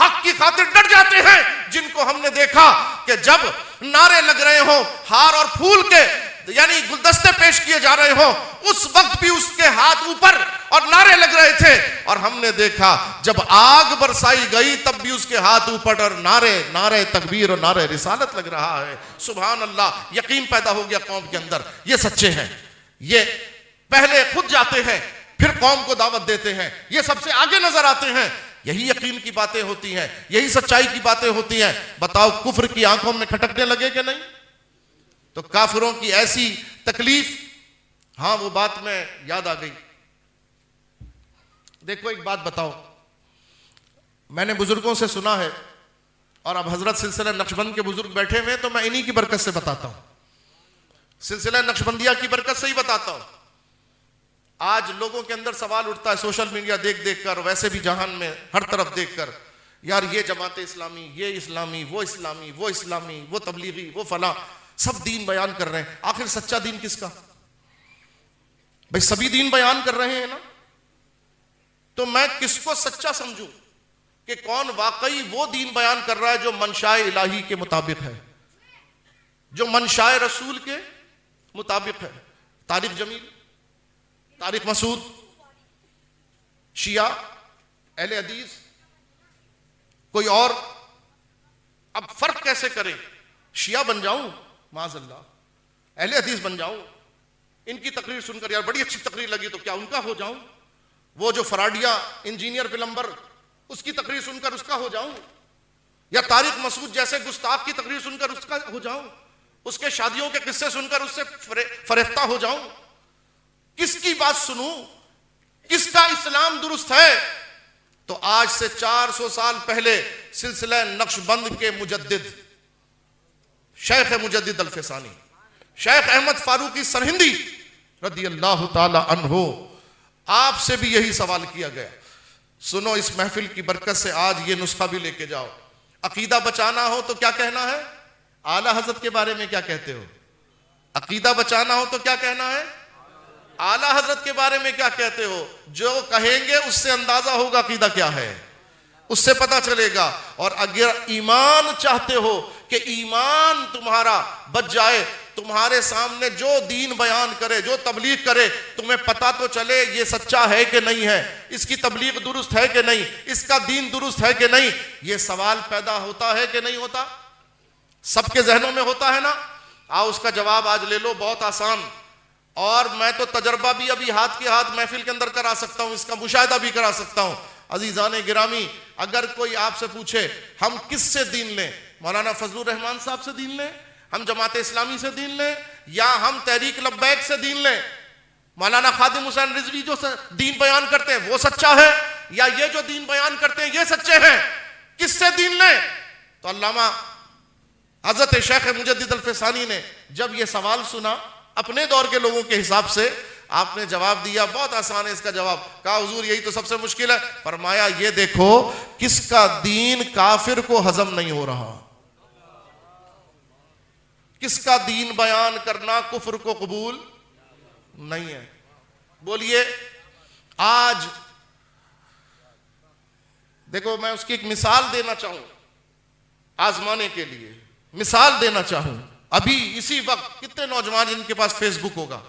حق کی خاطر ڈٹ جاتے ہیں، جن کو ہم نے دیکھا کہ جب نعرے لگ رہے ہوں، ہار اور پھول کے یعنی گلدستے پیش کیے جا رہے ہوں، اس وقت بھی اس کے ہاتھ اوپر اور نعرے لگ رہے تھے، اور ہم نے دیکھا جب آگ برسائی گئی تب بھی اس کے ہاتھ اوپر اور نعرے تکبیر اور نعرے رسالت لگ رہا ہے۔ سبحان اللہ، یقین پیدا ہو گیا قوم کے اندر، یہ سچے ہیں، یہ پہلے خود جاتے ہیں پھر قوم کو دعوت دیتے ہیں، یہ سب سے آگے نظر آتے ہیں، یہی یقین کی باتیں ہوتی ہیں، یہی سچائی کی باتیں ہوتی ہیں۔ بتاؤ کفر کی آنکھوں میں کھٹکنے لگے کہ نہیں؟ تو کافروں کی ایسی تکلیف، ہاں وہ بات میں یاد آ گئی۔ دیکھو ایک بات بتاؤ، میں نے بزرگوں سے سنا ہے، اور اب حضرت سلسلہ نقشبند کے بزرگ بیٹھے ہوئے تو میں انہی کی برکت سے بتاتا ہوں، سلسلہ نقشبندیہ کی برکت سے ہی بتاتا ہوں۔ آج لوگوں کے اندر سوال اٹھتا ہے سوشل میڈیا دیکھ کر، ویسے بھی جہان میں ہر طرف دیکھ کر، یار یہ جماعت اسلامی، یہ اسلامی، وہ اسلامی، وہ اسلامی، وہ تبلیغی، وہ فلاں، سب دین بیان کر رہے ہیں، آخر سچا دین کس کا؟ بھئی سبھی دین بیان کر رہے ہیں نا، تو میں کس کو سچا سمجھوں کہ کون واقعی وہ دین بیان کر رہا ہے جو منشاء الہی کے مطابق ہے، جو منشاء رسول کے مطابق ہے؟ طارق جمیل، طارق مسعود، شیعہ، اہل حدیث، کوئی اور؟ اب فرق کیسے کریں؟ شیعہ بن جاؤں معاذ اللہ، اہل حدیث بن جاؤں، ان کی تقریر سن کر یار بڑی اچھی تقریر لگی تو کیا ان کا ہو جاؤں؟ وہ جو فراڈیا انجینئر پلمبر اس کی تقریر سن کر اس کا ہو جاؤں؟ یا طارق مسعود جیسے گستاخ کی تقریر سن کر اس کا ہو جاؤں؟ اس کے شادیوں کے قصے سن کر اس سے فریفتہ ہو جاؤں؟ کس کی بات سنوں؟ کس کا اسلام درست ہے؟ تو آج سے 400 سال پہلے سلسلہ نقشبند کے مجدد شیخ مجدد الفسانی، شیخ احمد فاروقی سرہندی رضی اللہ تعالی عنہ، آپ سے بھی یہی سوال کیا گیا۔ سنو، اس محفل کی برکت سے آج یہ نسخہ بھی لے کے جاؤ۔ عقیدہ بچانا ہو تو کیا کہنا ہے؟ اعلیٰ حضرت کے بارے میں کیا کہتے ہو؟ عقیدہ بچانا ہو تو کیا کہنا ہے؟ اعلیٰ حضرت کے بارے میں کیا کہتے ہو؟ جو کہیں گے اس سے اندازہ ہوگا عقیدہ کیا ہے، اس سے پتہ چلے گا۔ اور اگر ایمان چاہتے ہو کہ ایمان تمہارا بچ جائے، تمہارے سامنے جو دین بیان کرے، جو تبلیغ کرے، تمہیں پتہ تو چلے یہ سچا ہے کہ نہیں ہے، اس کی تبلیغ درست ہے کہ نہیں، اس کا دین درست ہے کہ نہیں، یہ سوال پیدا ہوتا ہے کہ نہیں ہوتا؟ سب کے ذہنوں میں ہوتا ہے نا؟ آؤ اس کا جواب آج لے لو، بہت آسان، اور میں تو تجربہ بھی ابھی ہاتھ کے ہاتھ محفل کے اندر کرا سکتا ہوں، اس کا مشاہدہ بھی کرا سکتا ہوں۔ عزیزان گرامی، اگر کوئی آپ سے پوچھے ہم کس سے دین لیں، مولانا فضل الرحمان صاحب سے دین لیں، ہم جماعت اسلامی سے دین لیں، یا ہم تحریک لبیک سے دین لیں، مولانا خادم حسین رضوی جو دین بیان کرتے ہیں وہ سچا ہے، یا یہ جو دین بیان کرتے ہیں یہ سچے ہیں، کس سے دین لیں؟ تو علامہ حضرت شیخ مجدد الفسانی نے جب یہ سوال سنا اپنے دور کے لوگوں کے حساب سے، آپ نے جواب دیا، بہت آسان ہے اس کا جواب، کہا حضور یہی تو سب سے مشکل ہے، فرمایا یہ دیکھو کس کا دین کافر کو ہضم نہیں ہو رہا، کس کا دین بیان کرنا کفر کو قبول نہیں ہے۔ بولیے آج دیکھو میں اس کی ایک مثال دینا چاہوں آزمانے کے لیے، مثال دینا چاہوں. ابھی اسی وقت کتنے نوجوان جن کے پاس فیس بک ہوگا؟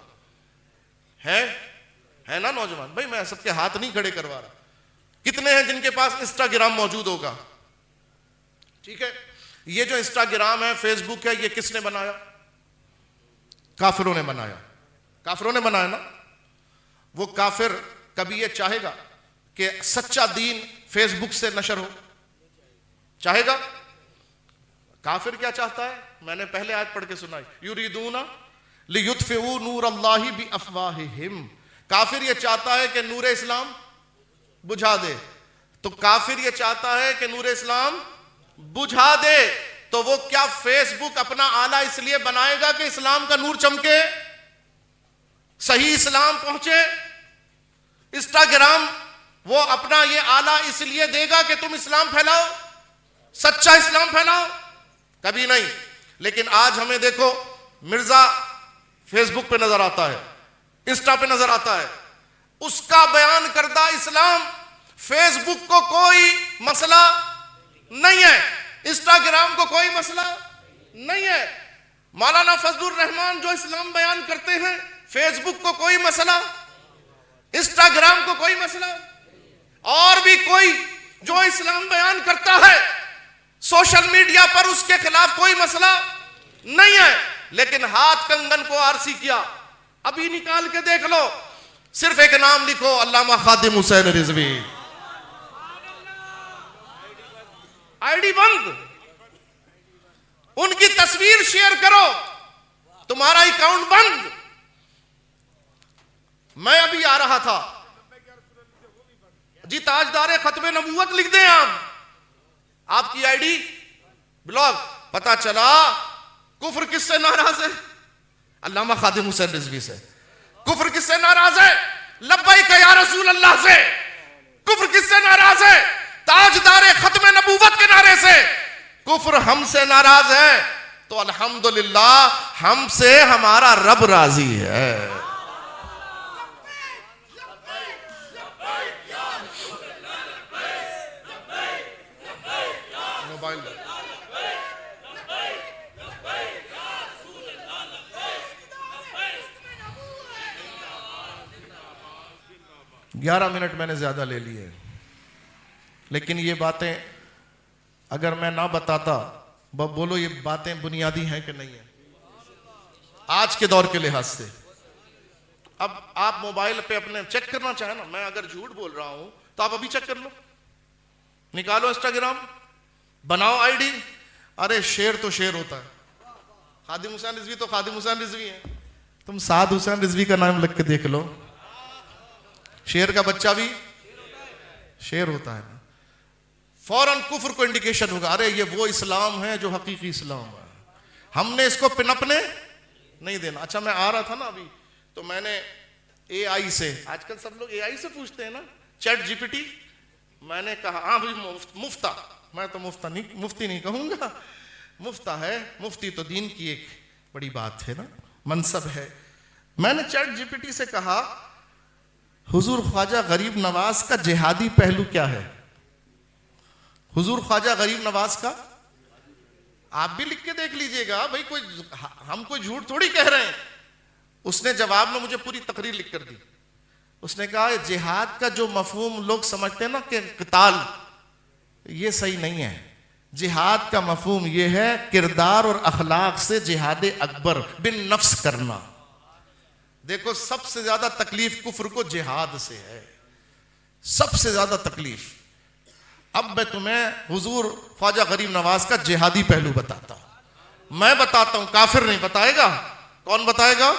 ہے نا نوجوان بھائی؟ میں سب کے ہاتھ نہیں کھڑے کروا رہا. کتنے ہیں جن کے پاس انسٹاگرام موجود ہوگا؟ ٹھیک ہے، یہ جو انسٹاگرام ہے، فیس بک ہے، یہ کس نے بنایا؟ کافروں نے بنایا. کافروں نے بنایا نا. وہ کافر کبھی یہ چاہے گا کہ سچا دین فیس بک سے نشر ہو؟ چاہے گا؟ کافر کیا چاہتا ہے؟ میں نے پہلے آیت پڑھ کے سنائی، یریدون لیطفئوا نور اللہ بافواہہم. کافر یہ چاہتا ہے کہ نور اسلام بجھا دے. تو کافر یہ چاہتا ہے کہ نور اسلام بجھا دے، تو وہ کیا فیس بک اپنا آلہ اس لیے بنائے گا کہ اسلام کا نور چمکے، صحیح اسلام پہنچے؟ انسٹاگرام وہ اپنا یہ آلہ اس لیے دے گا کہ تم اسلام پھیلاؤ، سچا اسلام پھیلاؤ؟ کبھی نہیں. لیکن آج ہمیں دیکھو، مرزا فیس بک پہ نظر آتا ہے، انسٹا پہ نظر آتا ہے، اس کا بیان کردہ اسلام فیس بک کو کوئی مسئلہ نہیں ہے، انسٹاگرام کو کوئی مسئلہ نہیں ہے. مولانا فضل الرحمان جو اسلام بیان کرتے ہیں، فیس بک کو کوئی مسئلہ، انسٹاگرام کو کوئی مسئلہ. اور بھی کوئی جو اسلام بیان کرتا ہے سوشل میڈیا پر، اس کے خلاف کوئی مسئلہ نہیں ہے. لیکن ہاتھ کنگن کو آرسی کیا. ابھی نکال کے دیکھ لو، صرف ایک نام لکھو، علامہ خادم حسین رضوی، آئی ڈی بند. ان کی تصویر شیئر کرو، تمہارا اکاؤنٹ بند. میں ابھی آ رہا تھا جی، تاجدار ختم نبوت لکھ دیں آپ کی آئی ڈی بلاک. پتا چلا کفر کس سے ناراض ہے؟ علامہ خادم حسین رضوی سے. کفر کس سے ناراض ہے؟ لبیک یا رسول اللہ سے. کفر کس سے ناراض ہے؟ تاجدار ختم نبوت کے نعرے سے. کفر ہم سے ناراض ہے تو الحمدللہ ہم سے ہمارا رب راضی ہے. موبائل 11 منٹ میں نے زیادہ لے لیے، لیکن یہ باتیں اگر میں نہ بتاتا، بولو یہ باتیں بنیادی ہیں کہ نہیں ہیں آج کے دور کے لحاظ سے؟ اب آپ موبائل پہ اپنے چیک کرنا چاہیں نا، میں اگر جھوٹ بول رہا ہوں تو آپ ابھی چیک کر لو، نکالو انسٹاگرام، بناؤ آئی ڈی. ارے شیر تو شیر ہوتا ہے، خادم حسین رضوی تو خادم حسین رضوی ہے. تم سعد حسین رضوی کا نام لکھ کے دیکھ لو، شیر کا بچہ بھی شیر ہوتا ہے. فوراً کفر کو انڈیکیشن ہوگا، ارے یہ وہ اسلام ہے جو حقیقی اسلام ہے، ہم نے اس کو پنپنے نہیں دینا. اچھا میں آ رہا تھا نا ابھی، تو میں نے اے آئی سے، آج کل سب لوگ اے آئی سے پوچھتے ہیں نا، چیٹ جی پی ٹی، میں نے کہا ہاں بھائی مفتا، میں تو مفتی نہیں کہوں گا، مفتا ہے. مفتی تو دین کی ایک بڑی بات ہے نا، منصب ہے. میں نے چیٹ جی پی ٹی سے کہا حضور خواجہ غریب نواز کا جہادی پہلو کیا ہے؟ حضور خواجہ غریب نواز کا آپ بھی لکھ کے دیکھ لیجئے گا بھائی، ہم کوئی جھوٹ تھوڑی کہہ رہے ہیں. اس نے جواب میں مجھے پوری تقریر لکھ کر دی. اس نے کہا جہاد کا جو مفہوم لوگ سمجھتے ہیں نا کہ قتال، یہ صحیح نہیں ہے. جہاد کا مفہوم یہ ہے کردار اور اخلاق سے جہاد اکبر، بن نفس کرنا. دیکھو سب سے زیادہ تکلیف کفر کو جہاد سے ہے، سب سے زیادہ تکلیف. اب میں تمہیں حضور خواجہ غریب نواز کا جہادی پہلو بتاتا ہوں. میں بتاتا ہوں، کافر نہیں بتائے گا. کون بتائے گا؟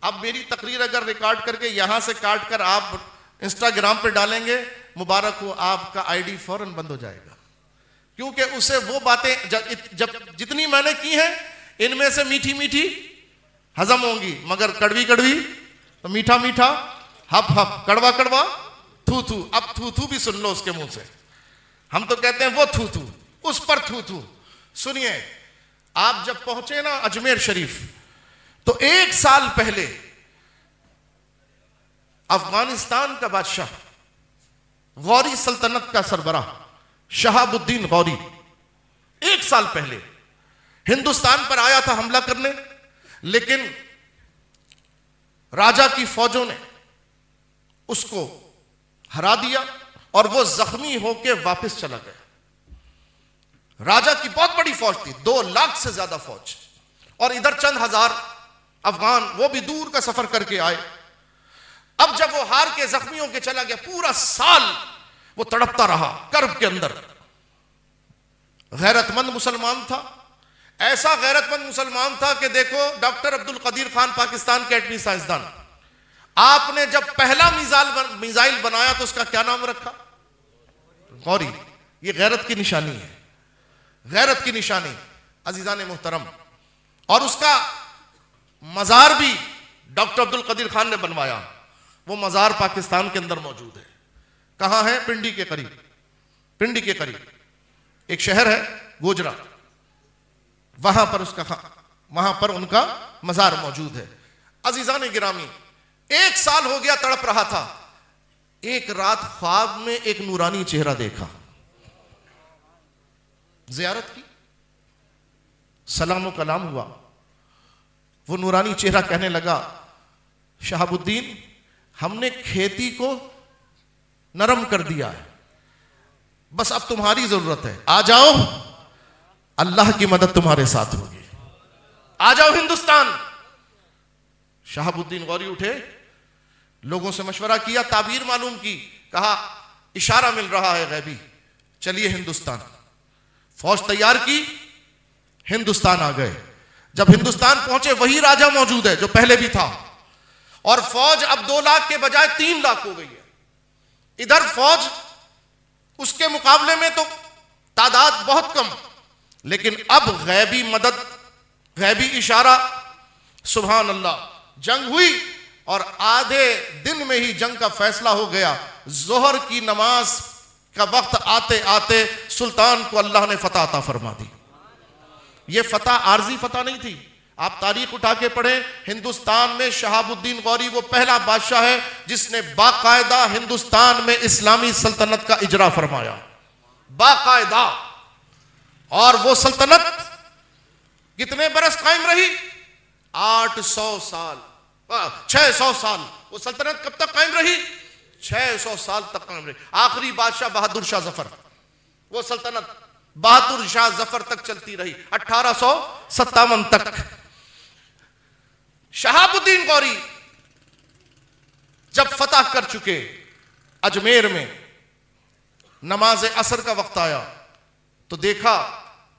اب میری تقریر اگر ریکارڈ کر کے یہاں سے کاٹ کر آپ انسٹاگرام پہ ڈالیں گے، مبارک ہو، آپ کا آئی ڈی فوراً بند ہو جائے گا. کیونکہ اسے وہ باتیں جتنی میں نے کی ہیں، ان میں سے میٹھی میٹھی ہضم ہوں گی، مگر کڑوی کڑوی تو میٹھا میٹھا، ہپ ہپ، کڑوا کڑوا، تھو تھو. اب تھو تھو بھی سن لو اس کے منہ سے. ہم تو کہتے ہیں وہ تھو تھو، اس پر تھو تھو. سنیے، آپ جب پہنچے نا اجمیر شریف، تو 1 سال پہلے افغانستان کا بادشاہ، غوری سلطنت کا سربراہ شہاب الدین غوری 1 سال پہلے ہندوستان پر آیا تھا حملہ کرنے، لیکن راجا کی فوجوں نے اس کو ہرا دیا اور وہ زخمی ہو کے واپس چلا گیا۔ راجا کی بہت بڑی فوج تھی، 2 لاکھ سے زیادہ فوج، اور ادھر چند ہزار افغان، وہ بھی دور کا سفر کر کے آئے۔ اب جب وہ ہار کے زخمی ہو کے چلا گیا، پورا سال وہ تڑپتا رہا کرب کے اندر۔ غیرت مند مسلمان تھا، ایسا غیرت مند مسلمان تھا کہ دیکھو ڈاکٹر عبد القدیر خان پاکستان کے ایٹمی سائنسدان، آپ نے جب پہلا میزائل بنایا تو اس کا کیا نام رکھا؟ غوری۔ یہ غیرت کی نشانی ہے، غیرت کی نشانی عزیزان محترم۔ اور اس کا مزار بھی ڈاکٹر عبد القدیر خان نے بنوایا، وہ مزار پاکستان کے اندر موجود ہے۔ کہاں ہے؟ پنڈی کے قریب، پنڈی کے قریب ایک شہر ہے گوجرا، وہاں پر ان کا مزار موجود ہے۔ عزیزان گرامی، 1 سال ہو گیا تڑپ رہا تھا، ایک رات خواب میں ایک نورانی چہرہ دیکھا، زیارت کی، سلام و کلام ہوا۔ وہ نورانی چہرہ کہنے لگا، شہاب الدین، ہم نے کھیتی کو نرم کر دیا ہے، بس اب تمہاری ضرورت ہے، آ جاؤ، اللہ کی مدد تمہارے ساتھ ہوگی، آ جاؤ ہندوستان۔ شہاب الدین غوری اٹھے، لوگوں سے مشورہ کیا، تعبیر معلوم کی، کہا اشارہ مل رہا ہے غیبی، چلیے ہندوستان۔ فوج تیار کی، ہندوستان آ گئے۔ جب ہندوستان پہنچے، وہی راجہ موجود ہے جو پہلے بھی تھا، اور فوج اب 2 لاکھ کے بجائے 3 لاکھ ہو گئی ہے۔ ادھر فوج اس کے مقابلے میں تو تعداد بہت کم، لیکن اب غیبی مدد، غیبی اشارہ، سبحان اللہ۔ جنگ ہوئی اور آدھے دن میں ہی جنگ کا فیصلہ ہو گیا۔ ظہر کی نماز کا وقت آتے آتے سلطان کو اللہ نے فتح عطا فرما دی۔ یہ فتح عارضی فتح نہیں تھی، آپ تاریخ اٹھا کے پڑھیں، ہندوستان میں شہاب الدین غوری وہ پہلا بادشاہ ہے جس نے باقاعدہ ہندوستان میں اسلامی سلطنت کا اجرا فرمایا، باقاعدہ۔ اور وہ سلطنت کتنے برس قائم رہی؟ 800 سال، 600 سال۔ وہ سلطنت کب تک قائم رہی؟ 600 سال تک قائم رہی۔ آخری بادشاہ بہادر شاہ ظفر، وہ سلطنت بہادر شاہ ظفر تک چلتی رہی، 1857 تک۔ شہاب الدین غوری جب فتح کر چکے اجمیر میں، نماز عصر کا وقت آیا تو دیکھا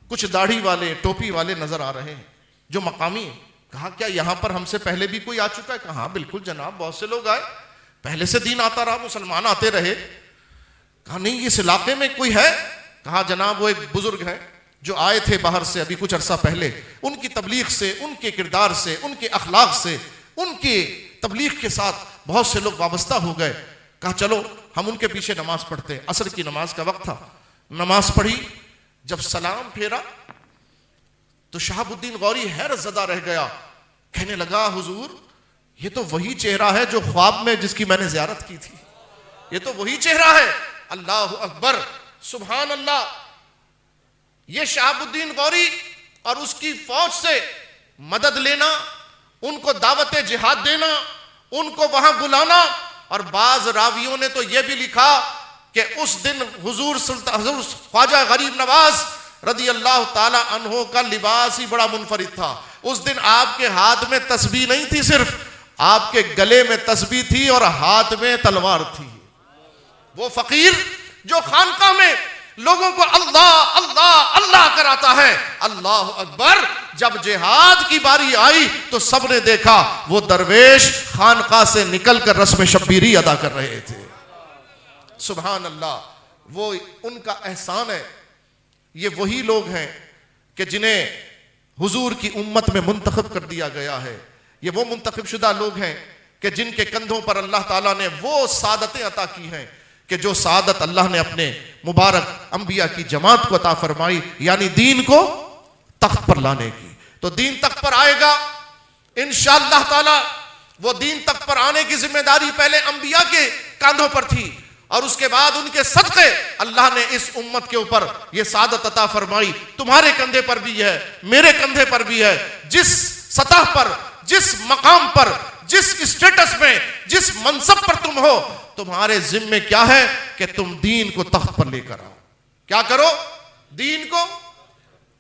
کچھ داڑھی والے، ٹوپی والے نظر آ رہے ہیں جو مقامی ہیں۔ کہا کیا یہاں پر ہم سے پہلے بھی کوئی آ چکا ہے؟ کہا بالکل جناب، بہت سے لوگ آئے، پہلے سے دین آتا رہا، مسلمان آتے رہے۔ کہا نہیں، اس علاقے میں کوئی ہے؟ کہا جناب وہ ایک بزرگ ہیں جو آئے تھے باہر سے ابھی کچھ عرصہ پہلے، ان کی تبلیغ سے، ان کے کردار سے، ان کے اخلاق سے، ان کی تبلیغ کے ساتھ بہت سے لوگ وابستہ ہو گئے۔ کہا چلو ہم ان کے پیچھے نماز پڑھتے ہیں۔ عصر کی نماز کا وقت تھا، نماز پڑھی، جب سلام پھیرا تو شہاب الدین غوری حیرت زدہ رہ گیا، کہنے لگا حضور یہ تو وہی چہرہ ہے جو خواب میں جس کی میں نے زیارت کی تھی، یہ تو وہی چہرہ ہے۔ اللہ اکبر، سبحان اللہ۔ یہ شہاب الدین غوری اور اس کی فوج سے مدد لینا، ان کو دعوت جہاد دینا، ان کو وہاں بلانا۔ اور بعض راویوں نے تو یہ بھی لکھا کہ اس دن حضور خواجہ غریب نواز رضی اللہ تعالی عنہ کا لباس ہی بڑا منفرد تھا۔ اس دن آپ کے ہاتھ میں تسبیح نہیں تھی، صرف آپ کے گلے میں تسبیح تھی اور ہاتھ میں تلوار تھی۔ وہ فقیر جو خانقاہ میں لوگوں کو اللہ اللہ اللہ کراتا ہے، اللہ اکبر، جب جہاد کی باری آئی تو سب نے دیکھا وہ درویش خانقاہ سے نکل کر رسم شبیری ادا کر رہے تھے۔ سبحان اللہ، وہ ان کا احسان ہے۔ یہ وہی لوگ ہیں کہ جنہیں حضور کی امت میں منتخب کر دیا گیا ہے۔ یہ وہ منتخب شدہ لوگ ہیں کہ جن کے کندھوں پر اللہ تعالیٰ نے وہ سعادتیں عطا کی ہیں کہ جو سعادت اللہ نے اپنے مبارک انبیاء کی جماعت کو عطا فرمائی، یعنی دین کو تخت پر لانے کی۔ تو دین تخت پر آئے گا انشاءاللہ تعالی، وہ دین تک پر آنے کی ذمہ داری پہلے انبیاء کے کاندھوں پر تھی، اور اس کے بعد ان کے صدقے اللہ نے اس امت کے اوپر یہ سعادت عطا فرمائی۔ تمہارے کندھے پر بھی ہے، میرے کندھے پر بھی ہے۔ جس سطح پر، جس مقام پر، جس اسٹیٹس میں، جس منصب پر تم ہو، تمہارے ذمے کیا ہے کہ تم دین کو تخت پر لے کر آؤ۔ کیا کرو؟ دین کو،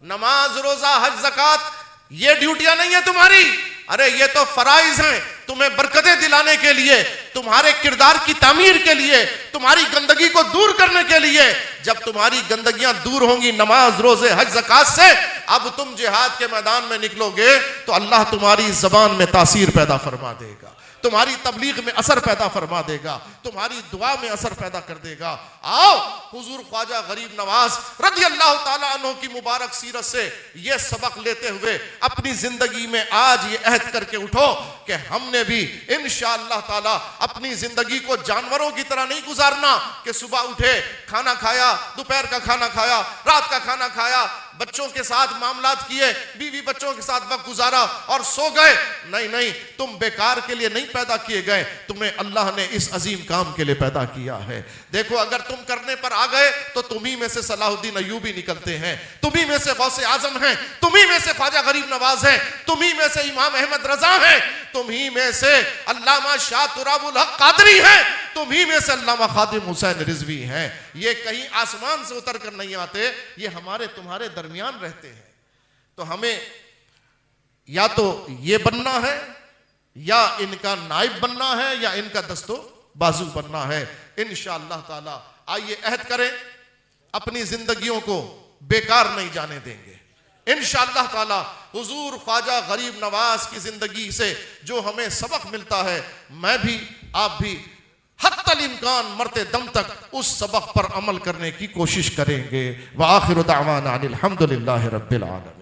نماز، روزہ، حج، زکوٰۃ، یہ ڈیوٹیاں نہیں ہیں تمہاری، ارے یہ تو فرائض ہیں تمہیں برکتیں دلانے کے لیے، تمہارے کردار کی تعمیر کے لیے، تمہاری گندگی کو دور کرنے کے لیے۔ جب تمہاری گندگیاں دور ہوں گی نماز، روزے، حج، زکوٰۃ سے، اب تم جہاد کے میدان میں نکلو گے تو اللہ تمہاری زبان میں تاثیر پیدا فرما دے گا، تمہاری تبلیغ میں اثر پیدا فرما دے گا، تمہاری دعا میں اثر پیدا کر دے گا۔ آؤ حضور خواجہ غریب نواز رضی اللہ تعالیٰ عنہ کی مبارک سیرت سے یہ سبق لیتے ہوئے اپنی زندگی میں آج یہ عہد کر کے اٹھو کہ ہم نے بھی انشاءاللہ تعالیٰ اپنی زندگی کو جانوروں کی طرح نہیں گزارنا کہ صبح اٹھے، کھانا کھایا، دوپہر کا کھانا کھایا، رات کا کھانا کھایا، بچوں کے ساتھ معاملات کیے، بیوی بچوں کے ساتھ وقت گزارا اور سو گئے۔ نہیں نہیں، تم بیکار کے لیے نہیں پیدا کیے گئے، تمہیں اللہ نے اس عظیم کام کے لیے پیدا کیا ہے۔ دیکھو اگر تم کرنے پر آ گئے تو تمہیں میں سے صلاح الدین ایوبی نکلتے ہیں، تمہیں میں سے غوث اعظم ہیں، تمہیں میں سے خواجہ غریب نواز ہیں، تمہیں میں سے امام احمد رضا ہیں، تمہیں میں سے علامہ شاہ تراب الحق قادری ہیں، تمہیں میں سے علامہ خادم حسین رضوی ہیں۔ یہ کہیں آسمان سے اتر کر نہیں آتے، یہ ہمارے تمہارے درمیان رہتے ہیں۔ تو ہمیں یا تو یہ بننا ہے، یا ان کا نائب بننا ہے، یا ان کا دست و بازو بننا ہے۔ انشاءاللہ تعالی آئیے عہد کریں، اپنی زندگیوں کو بیکار نہیں جانے دیں گے۔ انشاءاللہ تعالی حضور خواجہ غریب نواز کی زندگی سے جو ہمیں سبق ملتا ہے، میں بھی آپ بھی حتی الامکان مرتے دم تک اس سبق پر عمل کرنے کی کوشش کریں گے۔ وآخر دعوانا ان الحمدللہ رب العالمین۔